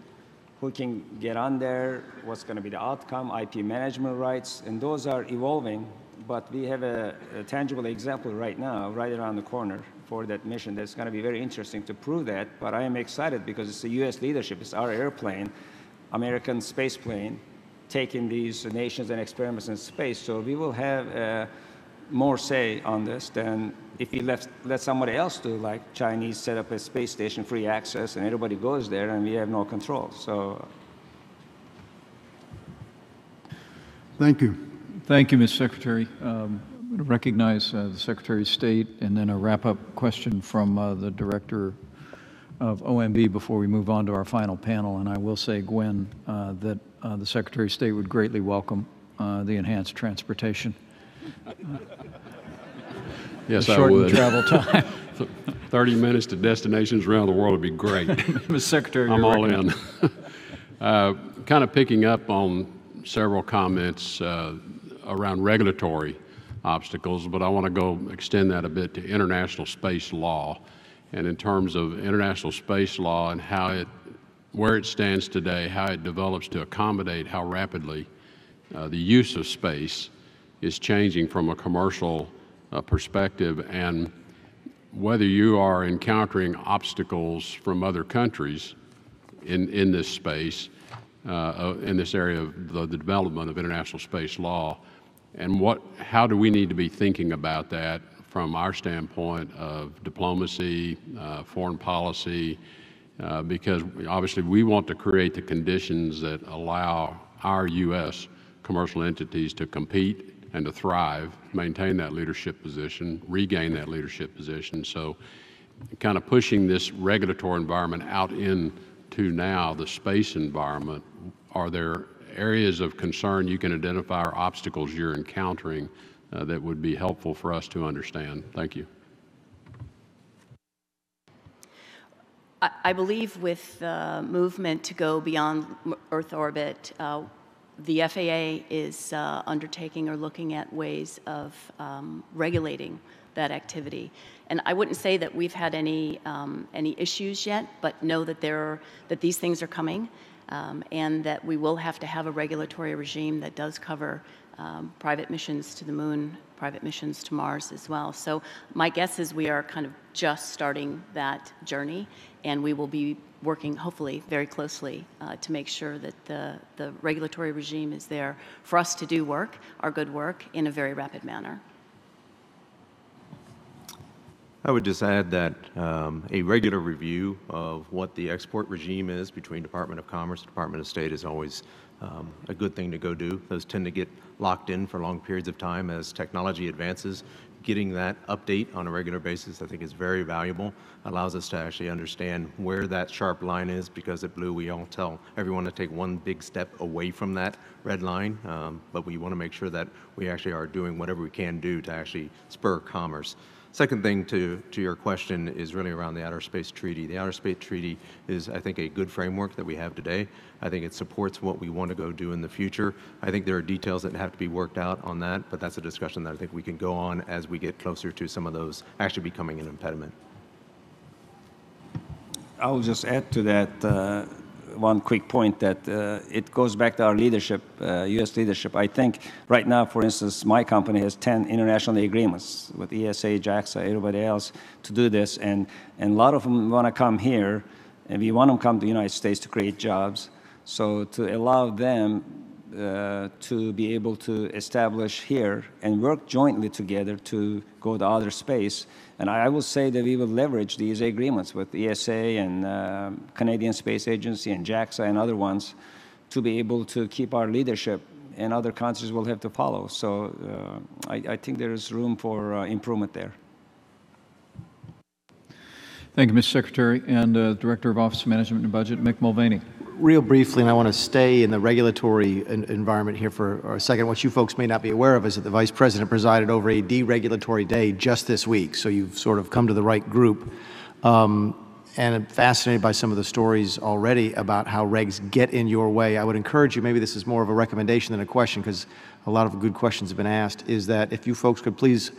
who can get on there, what's going to be the outcome, IP management rights, and those are evolving. But we have a tangible example right now, right around the corner for that mission. That's going to be very interesting to prove that. But I am excited because it's the U.S. leadership. It's our airplane, American space plane, taking these nations and experiments in space. So we will have more say on this than if we let somebody else do, like Chinese set up a space station, free access, and everybody goes there, and we have no control. So, thank you. Thank you, Ms. Secretary. I'm going to recognize the Secretary of State, and then a wrap-up question from the Director of OMB before we move on to our final panel. And I will say, Gwen, that the Secretary of State would greatly welcome the enhanced transportation. Yes, I would. Travel time. 30 minutes to destinations around the world would be great. Mr. Secretary, I'm all in. Kind of picking up on several comments around regulatory obstacles, but I want to extend that a bit to international space law. And in terms of international space law and where it stands today, how it develops to accommodate how rapidly the use of space is changing from a commercial perspective, and whether you are encountering obstacles from other countries in this space, in this area of the development of international space law, and how do we need to be thinking about that from our standpoint of diplomacy, foreign policy, because obviously we want to create the conditions that allow our U.S. commercial entities to compete and to thrive, maintain that leadership position, regain that leadership position. So kind of pushing this regulatory environment out into now the space environment, are there areas of concern you can identify or obstacles you're encountering that would be helpful for us to understand? Thank you. I believe with the movement to go beyond Earth orbit, the FAA is undertaking or looking at ways of regulating that activity. And I wouldn't say that we've had any issues yet, but know that these things are coming, and that we will have to have a regulatory regime that does cover private missions to the moon, private missions to Mars as well. So my guess is we are kind of just starting that journey, and we will be working, hopefully, very closely to make sure that the regulatory regime is there for us to do work, our good work, in a very rapid manner. I would just add that a regular review of what the export regime is between Department of Commerce and Department of State is always a good thing to go do. Those tend to get locked in for long periods of time as technology advances. Getting that update on a regular basis, I think, is very valuable. Allows us to actually understand where that sharp line is, because at Blue, we all tell everyone to take one big step away from that red line, but we want to make sure that we actually are doing whatever we can do to actually spur commerce. Second thing to your question is really around the Outer Space Treaty. The Outer Space Treaty is, I think, a good framework that we have today. I think it supports what we want to go do in the future. I think there are details that have to be worked out on that, but that's a discussion that I think we can go on as we get closer to some of those actually becoming an impediment. I'll just add to that one quick point that it goes back to our leadership, U.S. leadership. I think right now, for instance, my company has 10 international agreements with ESA, JAXA, everybody else to do this, and a lot of them want to come here, and we want them to come to the United States to create jobs. So to allow them to be able to establish here and work jointly together to go to outer space. And I will say that we will leverage these agreements with ESA and Canadian Space Agency and JAXA and other ones to be able to keep our leadership, and other countries will have to follow. So I think there is room for improvement there. Thank you, Mr. Secretary. And Director of Office of Management and Budget, Mick Mulvaney. Real briefly, and I want to stay in the regulatory environment here for a second. What you folks may not be aware of is that the Vice President presided over a deregulatory day just this week, so you've sort of come to the right group. And I'm fascinated by some of the stories already about how regs get in your way. I would encourage you, maybe this is more of a recommendation than a question, because a lot of good questions have been asked, is that if you folks could please,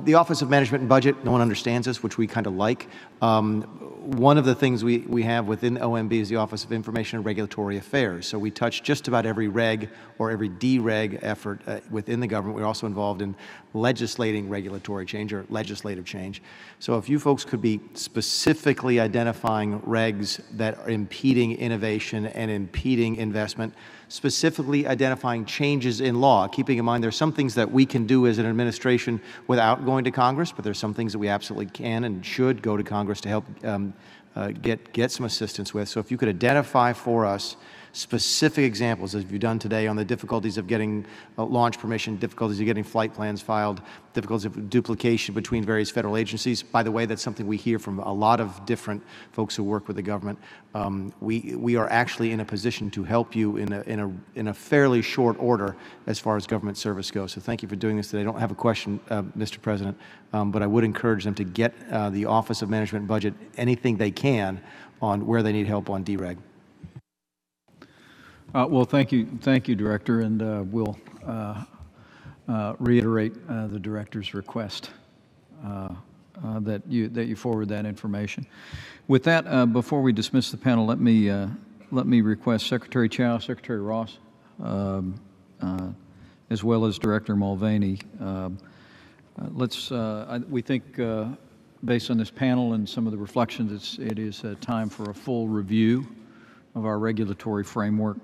the Office of Management and Budget, no one understands this, which we kind of like. One of the things we have within OMB is the Office of Information and Regulatory Affairs. So we touch just about every reg or every dereg effort within the government. We're also involved in legislating regulatory change or legislative change. So if you folks could be specifically identifying regs that are impeding innovation and impeding investment, specifically identifying changes in law, keeping in mind there's some things that we can do as an administration without going to Congress, but there's some things that we absolutely can and should go to Congress to help get some assistance with. So if you could identify for us specific examples, as you've done today, on the difficulties of getting launch permission, difficulties of getting flight plans filed, difficulties of duplication between various federal agencies. By the way, that's something we hear from a lot of different folks who work with the government. We are actually in a position to help you in a fairly short order as far as government service goes. So thank you for doing this today. I don't have a question, Mr. President, but I would encourage them to get the Office of Management and Budget anything they can on where they need help on DREG. Well, thank you, Director, and we'll reiterate the Director's request that you forward that information. With that, before we dismiss the panel, let me request Secretary Chow, Secretary Ross, as well as Director Mulvaney. We think, based on this panel and some of the reflections, it is time for a full review of our regulatory framework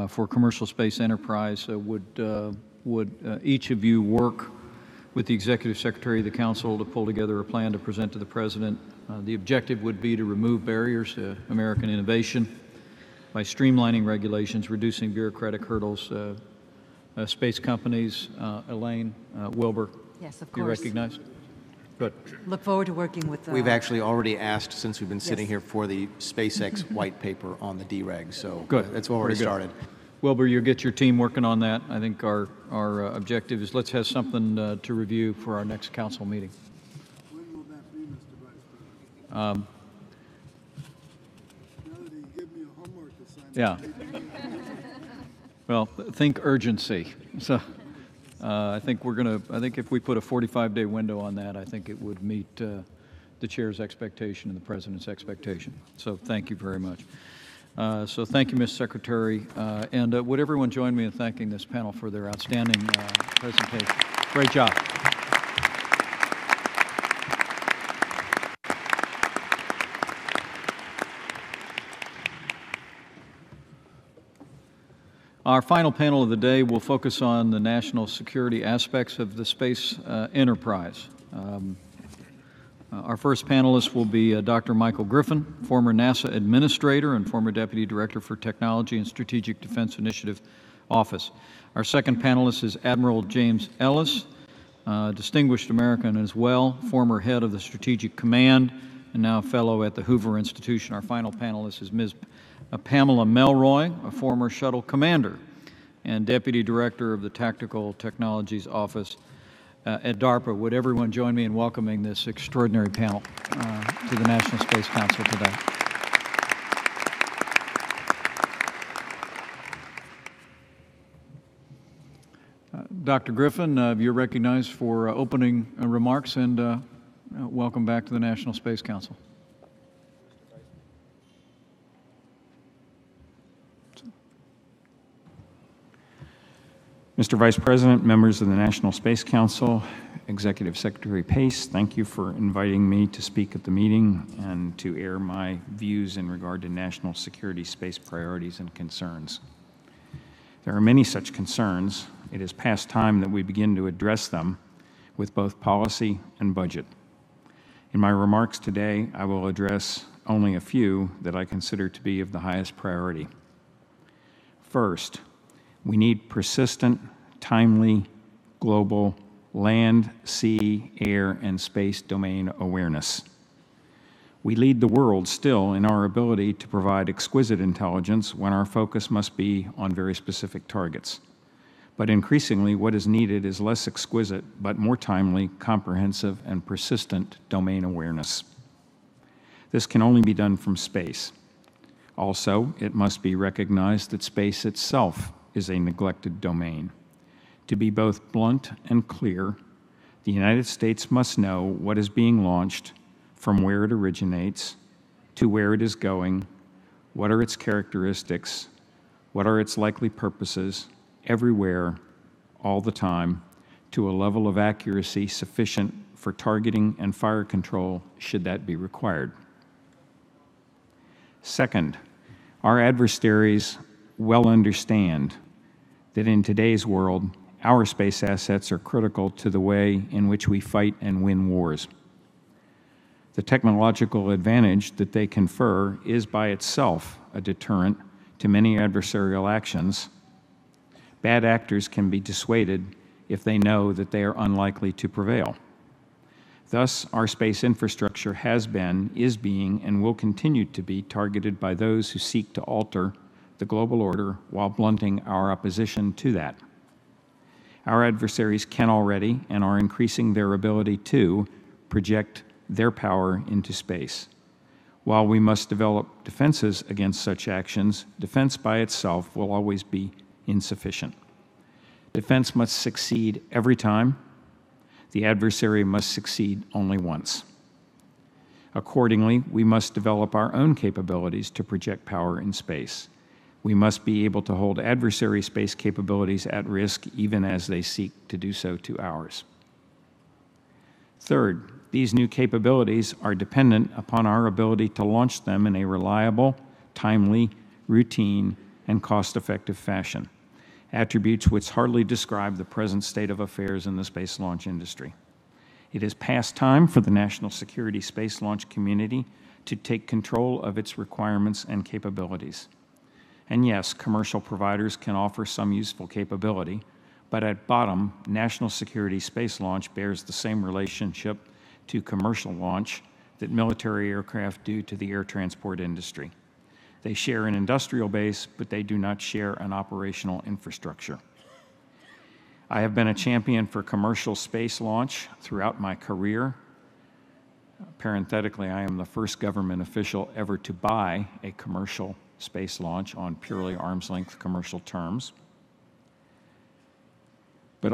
for commercial space enterprise. Would each of you work with the Executive Secretary of the Council to pull together a plan to present to the President? The objective would be to remove barriers to American innovation by streamlining regulations, reducing bureaucratic hurdles. Space companies, Elaine, Wilbur, yes, of course. you recognized? Good. Look forward to working with We've actually already asked, since we've been sitting here, for the SpaceX white paper on the DREG, so good. That's already started. Wilbur, you'll get your team working on that. I think our objective is let's have something to review for our next council meeting. When will that be, Mr. Vice President? Now that you give me a homework assignment. Yeah. Well, think urgency. So I think if we put a 45-day window on that, I think it would meet the chair's expectation and the president's expectation. So thank you very much. So thank you, Ms. Secretary. And would everyone join me in thanking this panel for their outstanding presentation? Great job. Our final panel of the day will focus on the national security aspects of the space enterprise. Our first panelist will be Dr. Michael Griffin, former NASA administrator and former Deputy Director for Technology and Strategic Defense Initiative Office. Our second panelist is Admiral James Ellis, distinguished American as well, former head of the Strategic Command and now a fellow at the Hoover Institution. Our final panelist is Ms. Pamela Melroy, a former shuttle commander and Deputy Director of the Tactical Technologies Office at DARPA. Would everyone join me in welcoming this extraordinary panel to the National Space Council today? Dr. Griffin, you're recognized for opening remarks, and welcome back to the National Space Council. Mr. Vice President, members of the National Space Council, Executive Secretary Pace, thank you for inviting me to speak at the meeting and to air my views in regard to national security space priorities and concerns. There are many such concerns. It is past time that we begin to address them with both policy and budget. In my remarks today, I will address only a few that I consider to be of the highest priority. First, we need persistent, timely, global land, sea, air, and space domain awareness. We lead the world still in our ability to provide exquisite intelligence when our focus must be on very specific targets. But increasingly, what is needed is less exquisite, but more timely, comprehensive, and persistent domain awareness. This can only be done from space. Also, it must be recognized that space itself is a neglected domain. To be both blunt and clear, the United States must know what is being launched, from where it originates, to where it is going, what are its characteristics, what are its likely purposes, everywhere, all the time, to a level of accuracy sufficient for targeting and fire control should that be required. Second, our adversaries well understand that in today's world, our space assets are critical to the way in which we fight and win wars. The technological advantage that they confer is by itself a deterrent to many adversarial actions. Bad actors can be dissuaded if they know that they are unlikely to prevail. Thus, our space infrastructure has been, is being, and will continue to be targeted by those who seek to alter the global order while blunting our opposition to that. Our adversaries can already and are increasing their ability to project their power into space. While we must develop defenses against such actions, defense by itself will always be insufficient. Defense must succeed every time. The adversary must succeed only once. Accordingly, we must develop our own capabilities to project power in space. We must be able to hold adversary space capabilities at risk even as they seek to do so to ours. Third, these new capabilities are dependent upon our ability to launch them in a reliable, timely, routine, and cost-effective fashion, attributes which hardly describe the present state of affairs in the space launch industry. It is past time for the national security space launch community to take control of its requirements and capabilities. And yes, commercial providers can offer some useful capability, but at bottom, national security space launch bears the same relationship to commercial launch that military aircraft do to the air transport industry. They share an industrial base, but they do not share an operational infrastructure. I have been a champion for commercial space launch throughout my career. Parenthetically, I am the first government official ever to buy a commercial space launch on purely arm's-length commercial terms, but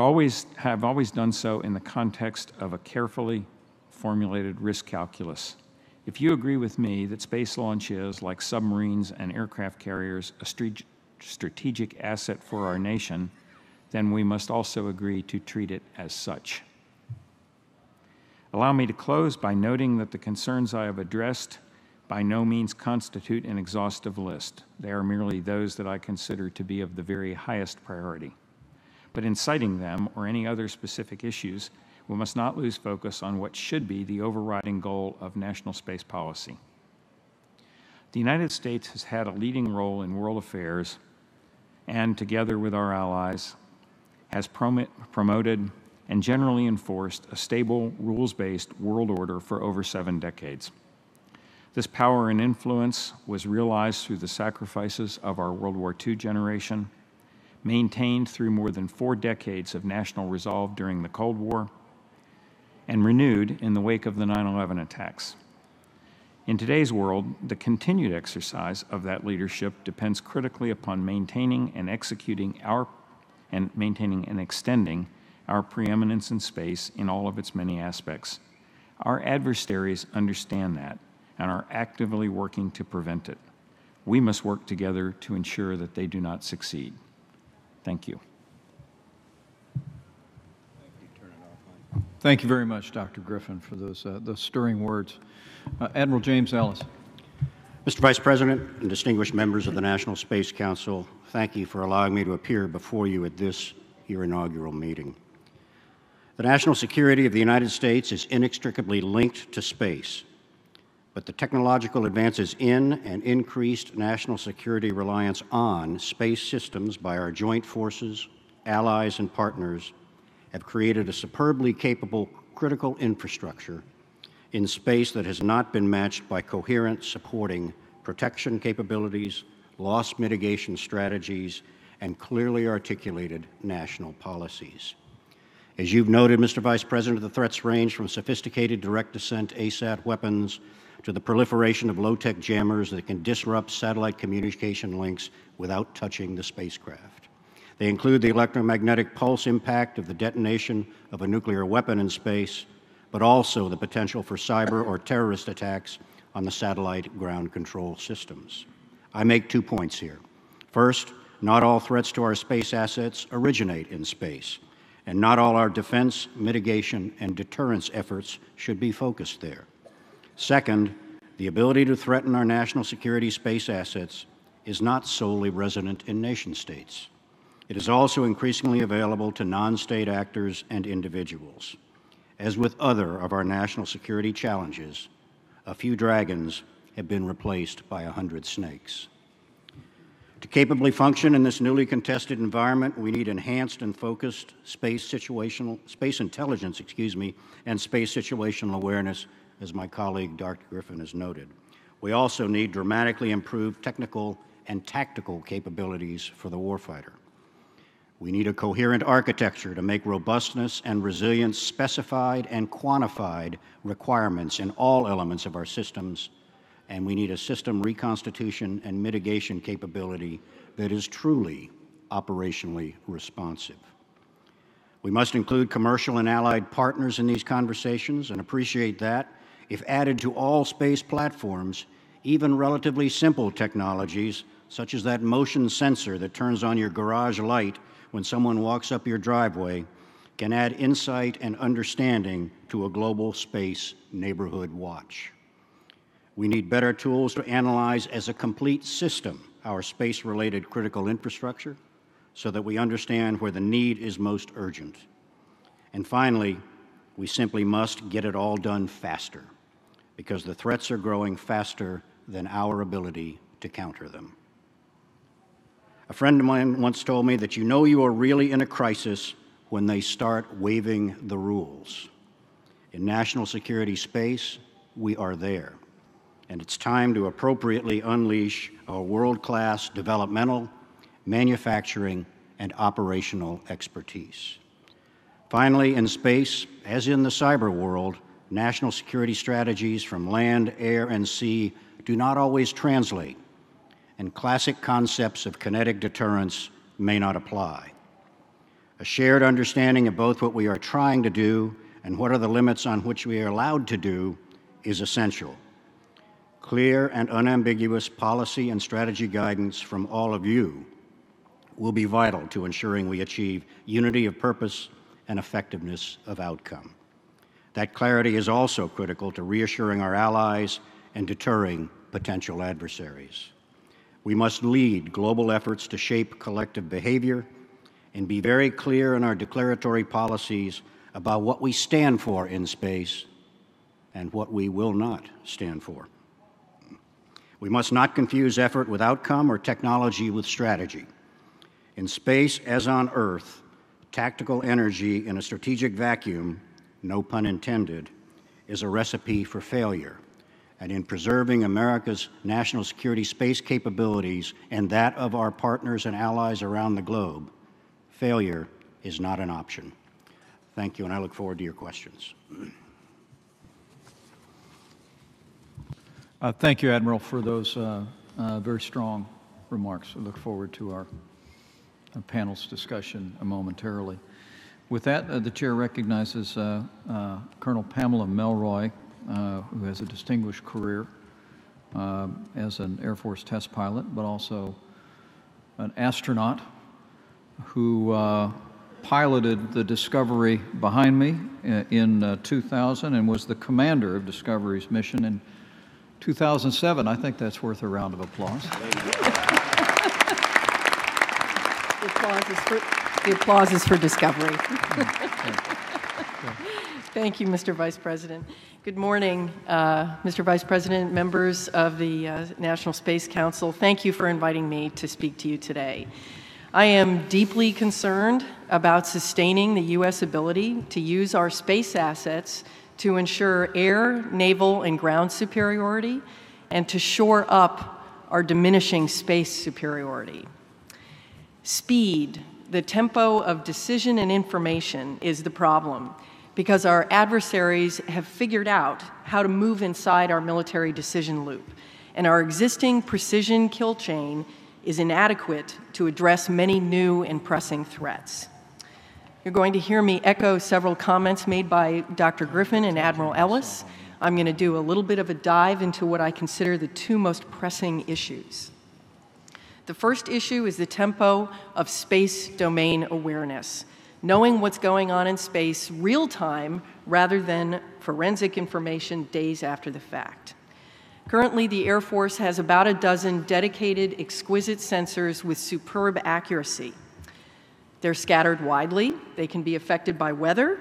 have always done so in the context of a carefully formulated risk calculus. If you agree with me that space launch is, like submarines and aircraft carriers, a strategic asset for our nation, then we must also agree to treat it as such. Allow me to close by noting that the concerns I have addressed by no means constitute an exhaustive list. They are merely those that I consider to be of the very highest priority. But in citing them or any other specific issues, we must not lose focus on what should be the overriding goal of national space policy. The United States has had a leading role in world affairs and, together with our allies, has promoted and generally enforced a stable, rules-based world order for over 7 decades. This power and influence was realized through the sacrifices of our World War II generation, maintained through more than 4 decades of national resolve during the Cold War, and renewed in the wake of the 9/11 attacks. In today's world, the continued exercise of that leadership depends critically upon maintaining and extending our preeminence in space in all of its many aspects. Our adversaries understand that and are actively working to prevent it. We must work together to ensure that they do not succeed. Thank you. Thank you very much, Dr. Griffin, for those stirring words. Admiral James Ellis. Mr. Vice President and distinguished members of the National Space Council, thank you for allowing me to appear before you at this, your inaugural meeting. The national security of the United States is inextricably linked to space, but the technological advances in and increased national security reliance on space systems by our joint forces, allies, and partners have created a superbly capable critical infrastructure in space that has not been matched by coherent supporting protection capabilities, loss mitigation strategies, and clearly articulated national policies. As you've noted, Mr. Vice President, the threats range from sophisticated direct descent ASAT weapons to the proliferation of low-tech jammers that can disrupt satellite communication links without touching the spacecraft. They include the electromagnetic pulse impact of the detonation of a nuclear weapon in space, but also the potential for cyber or terrorist attacks on the satellite ground control systems. I make 2 points here. First, not all threats to our space assets originate in space, and not all our defense, mitigation, and deterrence efforts should be focused there. Second, the ability to threaten our national security space assets is not solely resident in nation-states. It is also increasingly available to non-state actors and individuals. As with other of our national security challenges, a few dragons have been replaced by 100 snakes. To capably function in this newly contested environment, we need enhanced and focused space intelligence, and space situational awareness, as my colleague Dr. Griffin has noted. We also need dramatically improved technical and tactical capabilities for the warfighter. We need a coherent architecture to make robustness and resilience specified and quantified requirements in all elements of our systems, and we need a system reconstitution and mitigation capability that is truly operationally responsive. We must include commercial and allied partners in these conversations and appreciate that, if added to all space platforms, even relatively simple technologies, such as that motion sensor that turns on your garage light when someone walks up your driveway, can add insight and understanding to a global space neighborhood watch. We need better tools to analyze as a complete system our space-related critical infrastructure so that we understand where the need is most urgent. And finally, we simply must get it all done faster, because the threats are growing faster than our ability to counter them. A friend of mine once told me that you know you are really in a crisis when they start waiving the rules. In national security space, we are there, and it's time to appropriately unleash our world-class developmental, manufacturing, and operational expertise. Finally, in space, as in the cyber world, national security strategies from land, air, and sea do not always translate, and classic concepts of kinetic deterrence may not apply. A shared understanding of both what we are trying to do and what are the limits on which we are allowed to do is essential. Clear and unambiguous policy and strategy guidance from all of you will be vital to ensuring we achieve unity of purpose and effectiveness of outcome. That clarity is also critical to reassuring our allies and deterring potential adversaries. We must lead global efforts to shape collective behavior and be very clear in our declaratory policies about what we stand for in space and what we will not stand for. We must not confuse effort with outcome or technology with strategy. In space, as on Earth, tactical energy in a strategic vacuum, no pun intended, is a recipe for failure. And in preserving America's national security space capabilities and that of our partners and allies around the globe, failure is not an option. Thank you, and I look forward to your questions. Thank you, Admiral, for those very strong remarks. I look forward to our panel's discussion momentarily. With that, the chair recognizes Colonel Pamela Melroy, who has a distinguished career as an Air Force test pilot, but also an astronaut who piloted the Discovery behind me in 2000 and was the commander of Discovery's mission in 2007. I think that's worth a round of applause. The applause is for Discovery. Thank you, Mr. Vice President. Good morning, Mr. Vice President, members of the National Space Council. Thank you for inviting me to speak to you today. I am deeply concerned about sustaining the U.S. ability to use our space assets to ensure air, naval, and ground superiority, and to shore up our diminishing space superiority. Speed, the tempo of decision and information, is the problem, because our adversaries have figured out how to move inside our military decision loop, and our existing precision kill chain is inadequate to address many new and pressing threats. You're going to hear me echo several comments made by Dr. Griffin and Admiral Ellis. I'm going to do a little bit of a dive into what I consider the two most pressing issues. The first issue is the tempo of space domain awareness, knowing what's going on in space real time rather than forensic information days after the fact. Currently, the Air Force has about a dozen dedicated, exquisite sensors with superb accuracy. They're scattered widely, they can be affected by weather,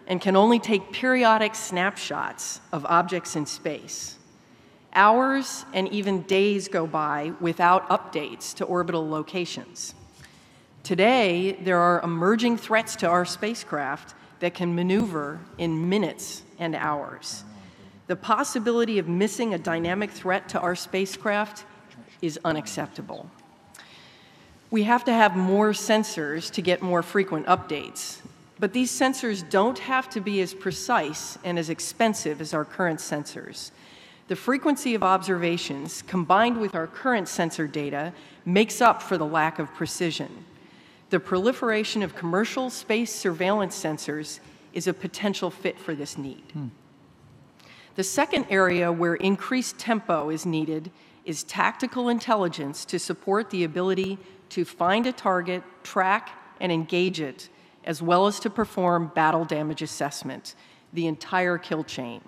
and can only take periodic snapshots of objects in space. Hours and even days go by without updates to orbital locations. Today, there are emerging threats to our spacecraft that can maneuver in minutes and hours. The possibility of missing a dynamic threat to our spacecraft is unacceptable. We have to have more sensors to get more frequent updates, but these sensors don't have to be as precise and as expensive as our current sensors. The frequency of observations, combined with our current sensor data, makes up for the lack of precision. The proliferation of commercial space surveillance sensors is a potential fit for this need. The second area where increased tempo is needed is tactical intelligence to support the ability to find a target, track, and engage it, as well as to perform battle damage assessment, the entire kill chain.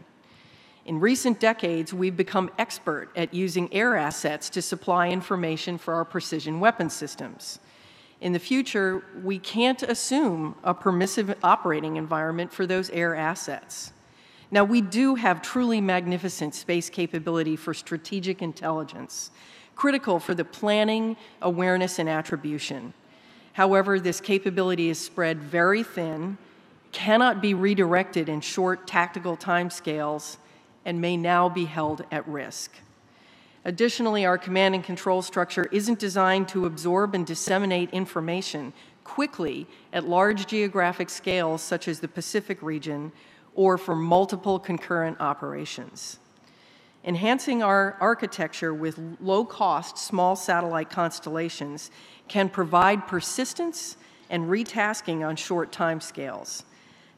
In recent decades, we've become expert at using air assets to supply information for our precision weapon systems. In the future, we can't assume a permissive operating environment for those air assets. Now, we do have truly magnificent space capability for strategic intelligence, critical for the planning, awareness, and attribution. However, this capability is spread very thin, cannot be redirected in short tactical timescales, and may now be held at risk. Additionally, our command and control structure isn't designed to absorb and disseminate information quickly at large geographic scales such as the Pacific region or for multiple concurrent operations. Enhancing our architecture with low-cost small satellite constellations can provide persistence and retasking on short timescales.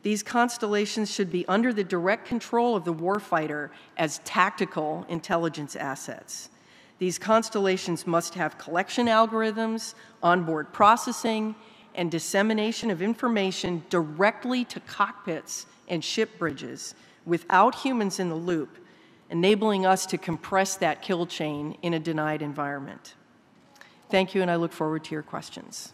These constellations should be under the direct control of the warfighter as tactical intelligence assets. These constellations must have collection algorithms, onboard processing, and dissemination of information directly to cockpits and ship bridges without humans in the loop, enabling us to compress that kill chain in a denied environment. Thank you, and I look forward to your questions.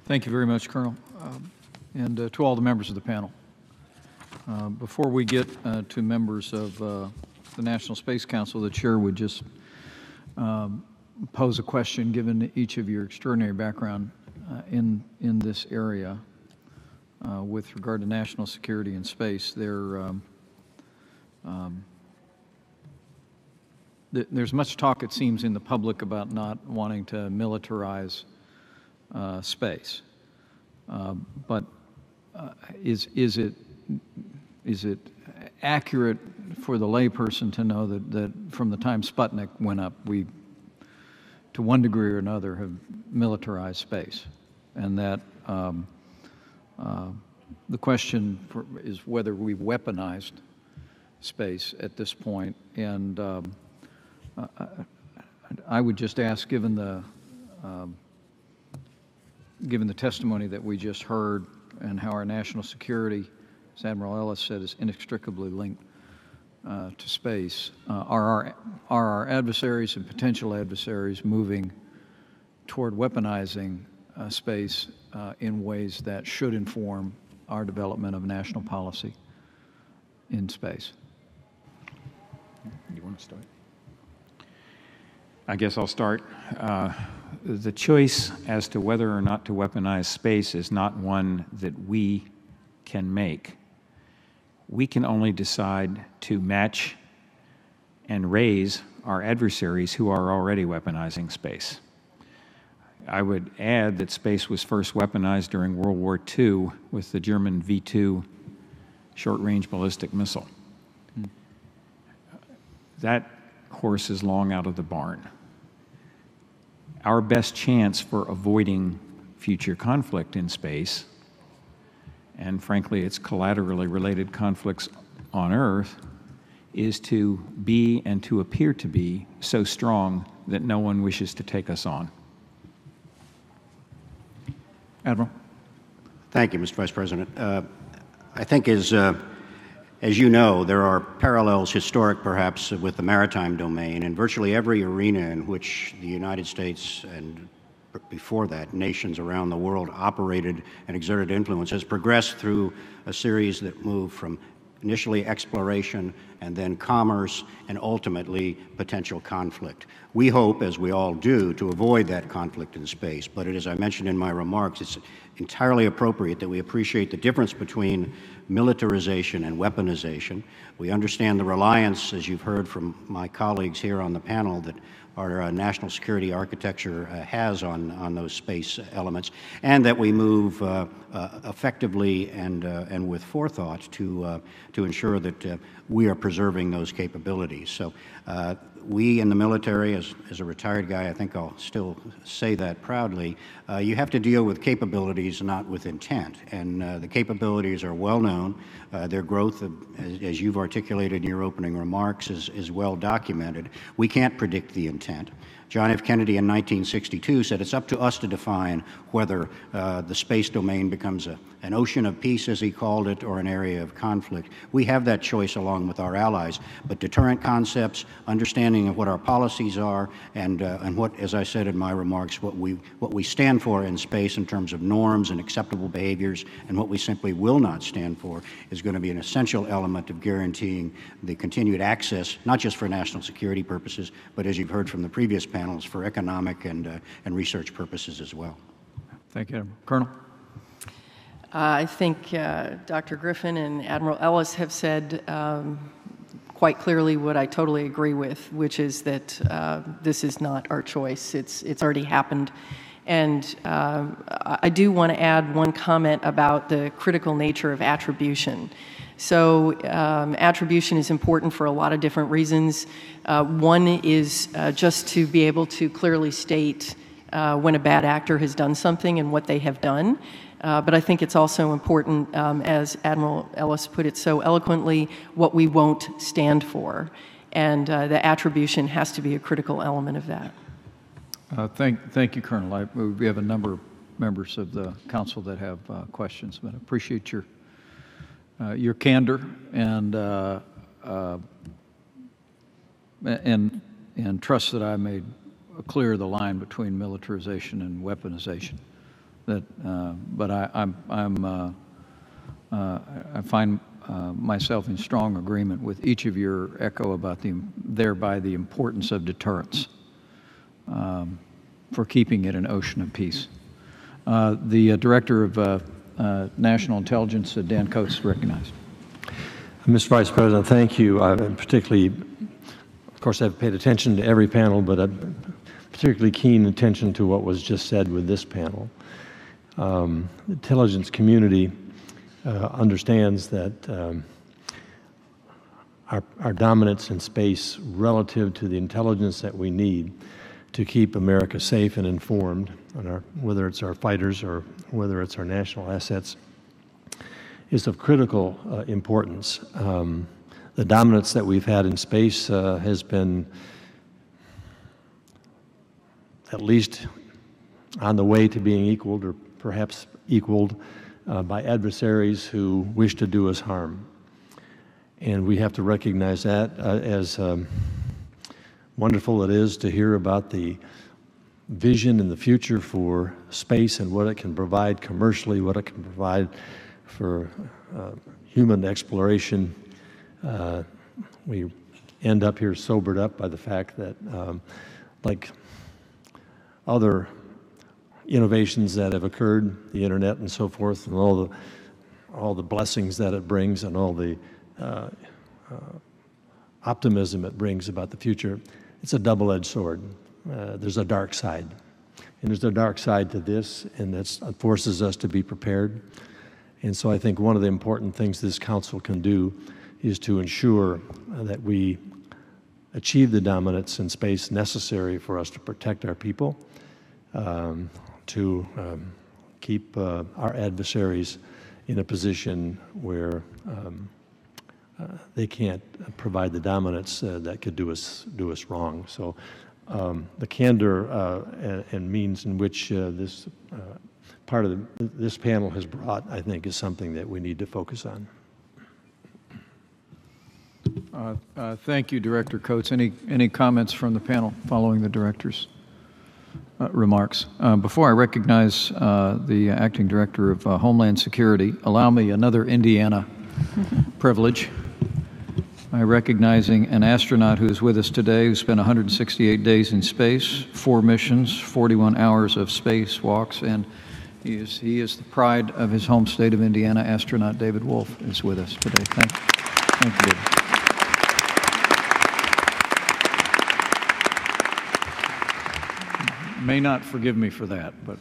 Thank you very much, Colonel, and to all the members of the panel. Before we get to members of the National Space Council, the Chair would just pose a question, given each of your extraordinary background in this area with regard to national security and space. There's much talk, it seems, in the public about not wanting to militarize space. But is it accurate for the layperson to know that from the time Sputnik went up, we, to one degree or another, have militarized space? And that the question is whether we've weaponized space at this point. And I would just ask, given the testimony that we just heard and how our national security, as Admiral Ellis said, is inextricably linked to space, are our adversaries and potential adversaries moving toward weaponizing space in ways that should inform our development of national policy in space? You want to start? I guess I'll start. The choice as to whether or not to weaponize space is not one that we can make. We can only decide to match and raise our adversaries who are already weaponizing space. I would add that space was first weaponized during World War II with the German V-2 short-range ballistic missile. that horse is long out of the barn. Our best chance for avoiding future conflict in space, and frankly it's collaterally related conflicts on Earth, is to be and to appear to be so strong that no one wishes to take us on. Admiral. Thank you, Mr. Vice President. I think as you know, there are parallels, historic perhaps, with the maritime domain. In virtually every arena in which the United States and before that, nations around the world operated and exerted influence has progressed through a series that moved from initially exploration and then commerce and ultimately potential conflict. We hope, as we all do, to avoid that conflict in space, but as I mentioned in my remarks, it's entirely appropriate that we appreciate the difference between militarization and weaponization. We understand the reliance, as you've heard from my colleagues here on the panel, that our national security architecture has on those space elements, and that we move effectively and with forethought to ensure that we are preserving those capabilities. So we in the military, as a retared guy, I think I'll still say that proudly, you have to deal with capabilities, not with intent. And the capabilities are well known. Their growth, as you've articulated in your opening remarks, is well documented. We can't predict the intent. John F. Kennedy in 1962 said it's up to us to define whether the space domain becomes an ocean of peace, as he called it, or an area of conflict. We have that choice along with our allies, but deterrent concepts, understanding of what our policies are, and what, as I said in my remarks, what we stand for in space in terms of norms and acceptable behaviors, and what we simply will not stand for, is going to be an essential element of guaranteeing the continued access, not just for national security purposes, but as you've heard from the previous panels, for economic and research purposes as well. Thank you, Colonel. I think Dr. Griffin and Admiral Ellis have said quite clearly what I totally agree with, which is that this is not our choice. It's already happened. And I do want to add one comment about the critical nature of attribution. So attribution is important for a lot of different reasons. One is just to be able to clearly state when a bad actor has done something and what they have done. But I think it's also important, as Admiral Ellis put it so eloquently, what we won't stand for. And the attribution has to be a critical element of that. Thank you, Colonel. We have a number of members of the council that have questions, but I appreciate your candor and trust that I made clear the line between militarization and weaponization. That, but I find myself in strong agreement with each of your echo about thereby the importance of deterrence for keeping it an ocean of peace. The Director of National Intelligence, Dan Coates, recognized. Mr. Vice President, thank you. Particularly, of course, I've paid attention to every panel, but I've particularly keen attention to what was just said with this panel. The intelligence community understands that our dominance in space relative to the intelligence that we need to keep America safe and informed, whether it's our fighters or whether it's our national assets, is of critical importance. The dominance that we've had in space has been at least on the way to being equaled, or perhaps equaled, by adversaries who wish to do us harm. And we have to recognize that as wonderful it is to hear about the vision in the future for space and what it can provide commercially, what it can provide for human exploration. We end up here sobered up by the fact that, like other innovations that have occurred, the internet and so forth, and all the blessings that it brings and all the optimism it brings about the future, it's a double-edged sword. There's a dark side. And there's a dark side to this, and it forces us to be prepared. And so I think one of the important things this council can do is to ensure that we achieve the dominance in space necessary for us to protect our people, to keep our adversaries in a position where they can't provide the dominance that could do us wrong. So the candor and means in which this part of this panel has brought, I think, is something that we need to focus on. Thank you, Director Coates. Any comments from the panel following the director's remarks? Before I recognize the Acting Director of Homeland Security, allow me another Indiana privilege by recognizing an astronaut who is with us today who spent 168 days in space, 4 missions, 41 hours of spacewalks, and he is the pride of his home state of Indiana. Astronaut David Wolf is with us today. Thank you. Thank you, David. May not forgive me for that, but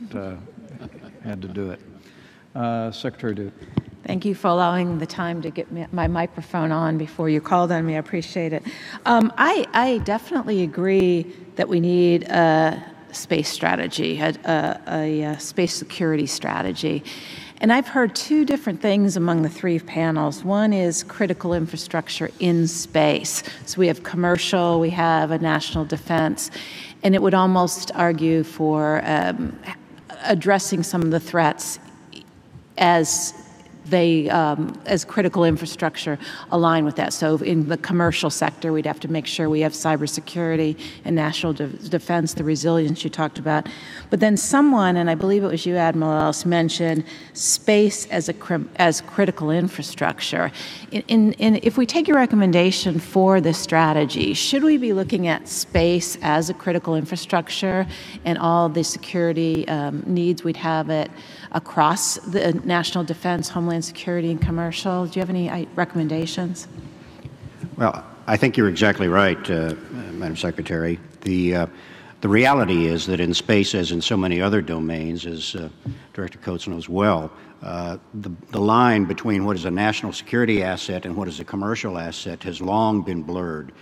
had to do it. Secretary Duke. Thank you for allowing the time to get my microphone on before you called on me. I appreciate it. I definitely agree that we need a space strategy, a space security strategy. And I've heard 2 different things among the 3 panels. One is critical infrastructure in space. So we have commercial, we have a national defense, and it would almost argue for addressing some of the threats as critical infrastructure align with that. So in the commercial sector, we'd have to make sure we have cybersecurity and national defense, the resilience you talked about. But then someone, and I believe it was you, Admiral Ellis, mentioned space as critical infrastructure. If we take your recommendation for this strategy, should we be looking at space as a critical infrastructure and all the security needs we'd have it across the national defense, homeland security, and commercial? Do you have any recommendations? Well, I think you're exactly right, Madam Secretary. The reality is that in space, as in so many other domains, as Director Coates knows well, the line between what is a national security asset and what is a commercial asset has long been blurred.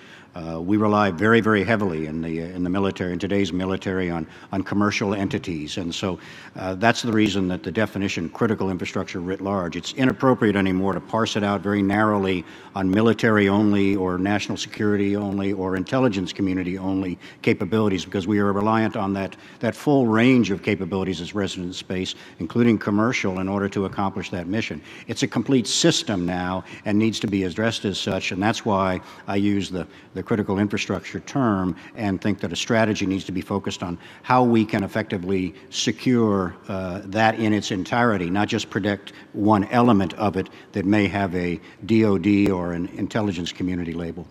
We rely very, very heavily in the military, in today's military, on commercial entities, and so that's the reason that the definition critical infrastructure writ large, it's inappropriate anymore to parse it out very narrowly on military only or national security only or intelligence community only capabilities, because we are reliant on that full range of capabilities as resident space, including commercial, in order to accomplish that mission. It's a complete system now and needs to be addressed as such, and that's why I use the critical infrastructure term and think that a strategy needs to be focused on how we can effectively secure that in its entirety, not just protect one element of it that may have a DoD or an intelligence community label.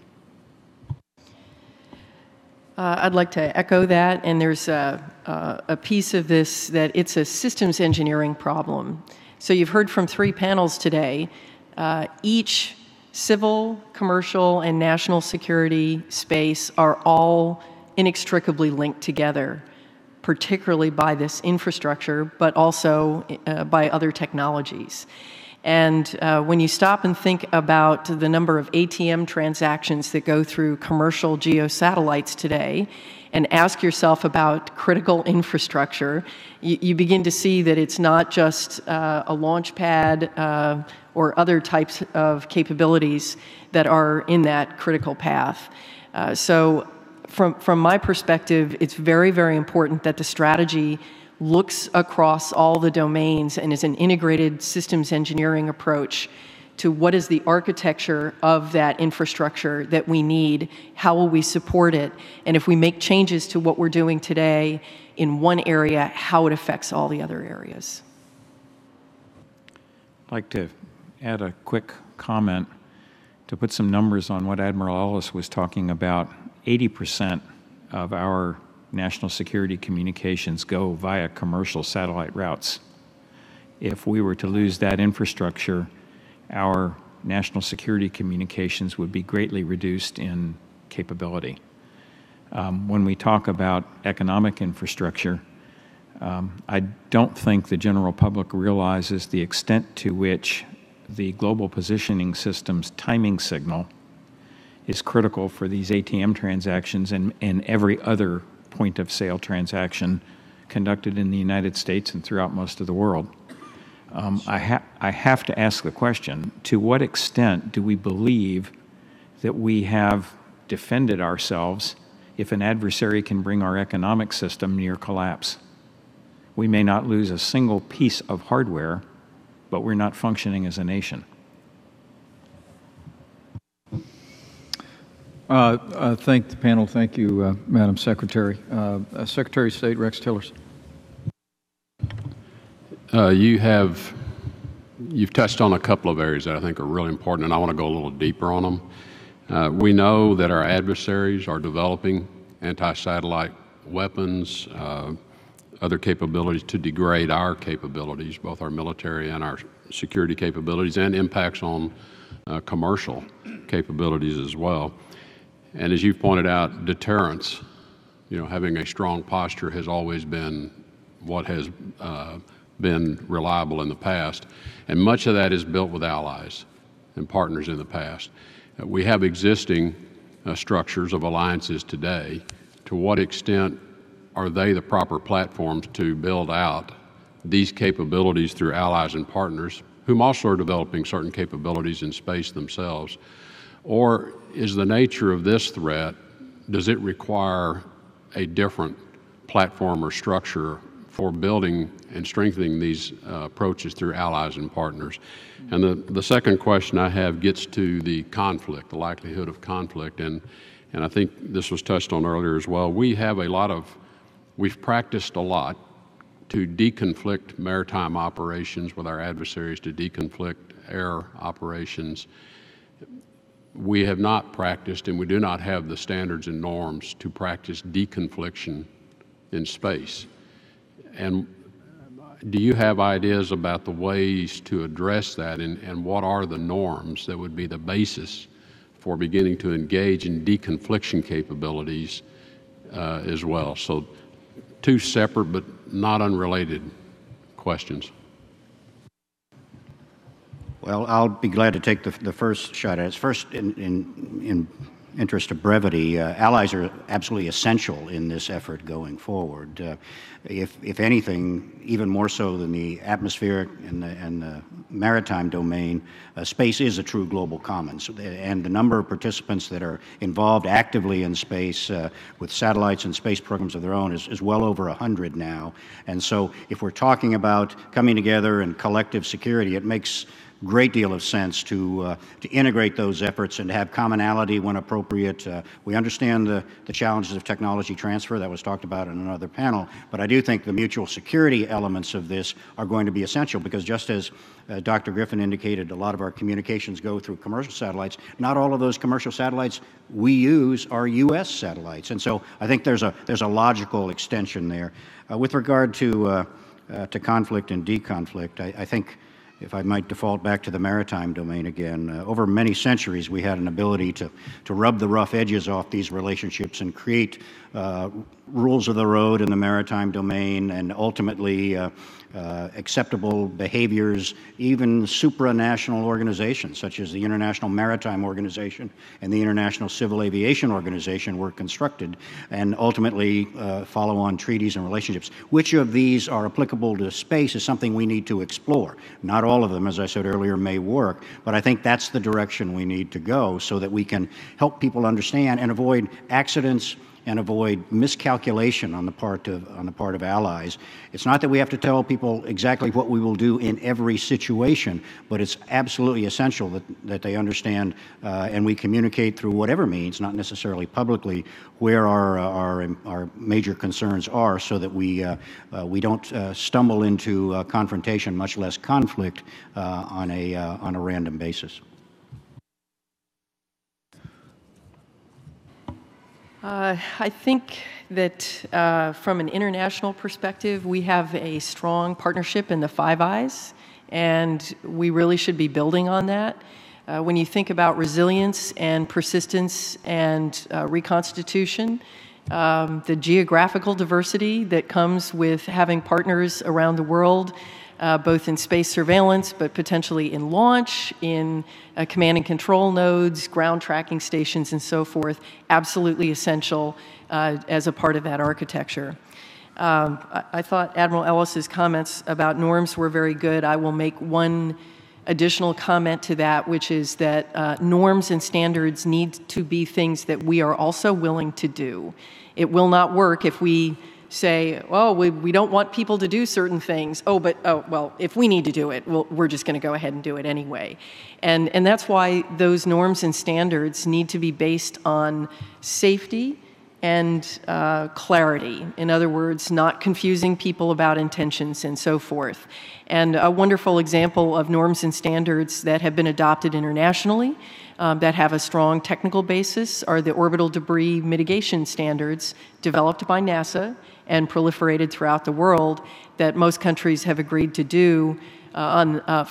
I'd like to echo that, and there's a piece of this that it's a systems engineering problem. So you've heard from 3 panels today. Each civil, commercial, and national security space are all inextricably linked together, particularly by this infrastructure, but also by other technologies. And when you stop and think about the number of ATM transactions that go through commercial geosatellites today, and ask yourself about critical infrastructure, you begin to see that it's not just a launch pad or other types of capabilities that are in that critical path. So from my perspective, it's very, very important that the strategy looks across all the domains and is an integrated systems engineering approach to what is the architecture of that infrastructure that we need, how will we support it, and if we make changes to what we're doing today in one area, how it affects all the other areas. I'd like to add a quick comment to put some numbers on what Admiral Ellis was talking about. 80% of our national security communications go via commercial satellite routes. If we were to lose that infrastructure, our national security communications would be greatly reduced in capability. When we talk about economic infrastructure, I don't think the general public realizes the extent to which the Global Positioning System's timing signal is critical for these ATM transactions and every other point of sale transaction conducted in the United States and throughout most of the world. I have to ask the question, to what extent do we believe that we have defended ourselves if an adversary can bring our economic system near collapse? We may not lose a single piece of hardware, but we're not functioning as a nation. Thank the panel. Thank you, Madam Secretary. Secretary of State Rex Tillerson. You've touched on a couple of areas that I think are really important, and I want to go a little deeper on them. We know that our adversaries are developing anti-satellite weapons, other capabilities to degrade our capabilities, both our military and our security capabilities, and impacts on commercial capabilities as well. And as you've pointed out, deterrence, having a strong posture has always been what has been reliable in the past. And much of that is built with allies and partners in the past. We have existing structures of alliances today. To what extent are they the proper platforms to build out these capabilities through allies and partners, whom also are developing certain capabilities in space themselves? Or is the nature of this threat, does it require a different platform or structure for building and strengthening these approaches through allies and partners? And the second question I have gets to the conflict, the likelihood of conflict, and I think this was touched on earlier as well. We've practiced a lot to deconflict maritime operations with our adversaries, to deconflict air operations. We have not practiced, and we do not have the standards and norms to practice deconfliction in space. And do you have ideas about the ways to address that, and what are the norms that would be the basis for beginning to engage in deconfliction capabilities as well? So two separate but not unrelated questions. Well, I'll be glad to take the first shot at it. First, in interest of brevity, allies are absolutely essential in this effort going forward. If anything, even more so than the atmospheric and the maritime domain, space is a true global commons. And the number of participants that are involved actively in space with satellites and space programs of their own is well over 100 now. And so if we're talking about coming together and collective security, it makes great deal of sense to integrate those efforts and to have commonality when appropriate. We understand the challenges of technology transfer that was talked about in another panel, but I do think the mutual security elements of this are going to be essential, because just as Dr. Griffin indicated, a lot of our communications go through commercial satellites. Not all of those commercial satellites we use are U.S. satellites, and so I think there's a logical extension there. With regard to conflict and deconflict, I think, if I might default back to the maritime domain again, over many centuries we had an ability to rub the rough edges off these relationships and create rules of the road in the maritime domain, and ultimately acceptable behaviors. Even supranational organizations such as the International Maritime Organization and the International Civil Aviation Organization were constructed, and ultimately follow on treaties and relationships. Which of these are applicable to space is something we need to explore. Not all of them, as I said earlier, may work, but I think that's the direction we need to go, so that we can help people understand and avoid accidents and avoid miscalculation on the part of allies. It's not that we have to tell people exactly what we will do in every situation, but it's absolutely essential that they understand and we communicate through whatever means, not necessarily publicly, where our major concerns are, so that we don't stumble into confrontation, much less conflict, on a random basis. I think that from an international perspective, we have a strong partnership in the Five Eyes, and we really should be building on that. When you think about resilience and persistence and reconstitution, the geographical diversity that comes with having partners around the world, both in space surveillance, but potentially in launch, in command and control nodes, ground tracking stations, and so forth, absolutely essential as a part of that architecture. I thought Admiral Ellis's comments about norms were very good. I will make one additional comment to that, which is that norms and standards need to be things that we are also willing to do. It will not work if we say, oh, we don't want people to do certain things. Well, if we need to do it, we're just going to go ahead and do it anyway. And that's why those norms and standards need to be based on safety and clarity. In other words, not confusing people about intentions and so forth. And a wonderful example of norms and standards that have been adopted internationally that have a strong technical basis are the orbital debris mitigation standards developed by NASA and proliferated throughout the world that most countries have agreed to do Well,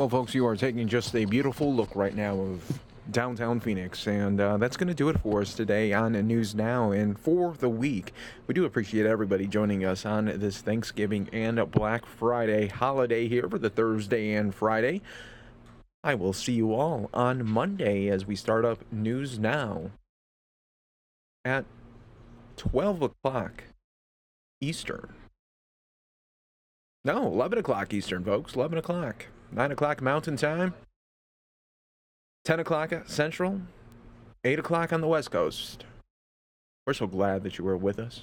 folks, you are taking just a beautiful look right now of downtown Phoenix, and that's going to do it for us today on News Now and for the week. We do appreciate everybody joining us on this Thanksgiving and Black Friday holiday here for the Thursday and Friday. I will see you all on Monday as we start up News Now at 12 o'clock Eastern. No, 11 o'clock Eastern, folks. 11 o'clock. 9 o'clock Mountain Time. 10 o'clock Central, 8 o'clock on the West Coast. We're so glad that you were with us.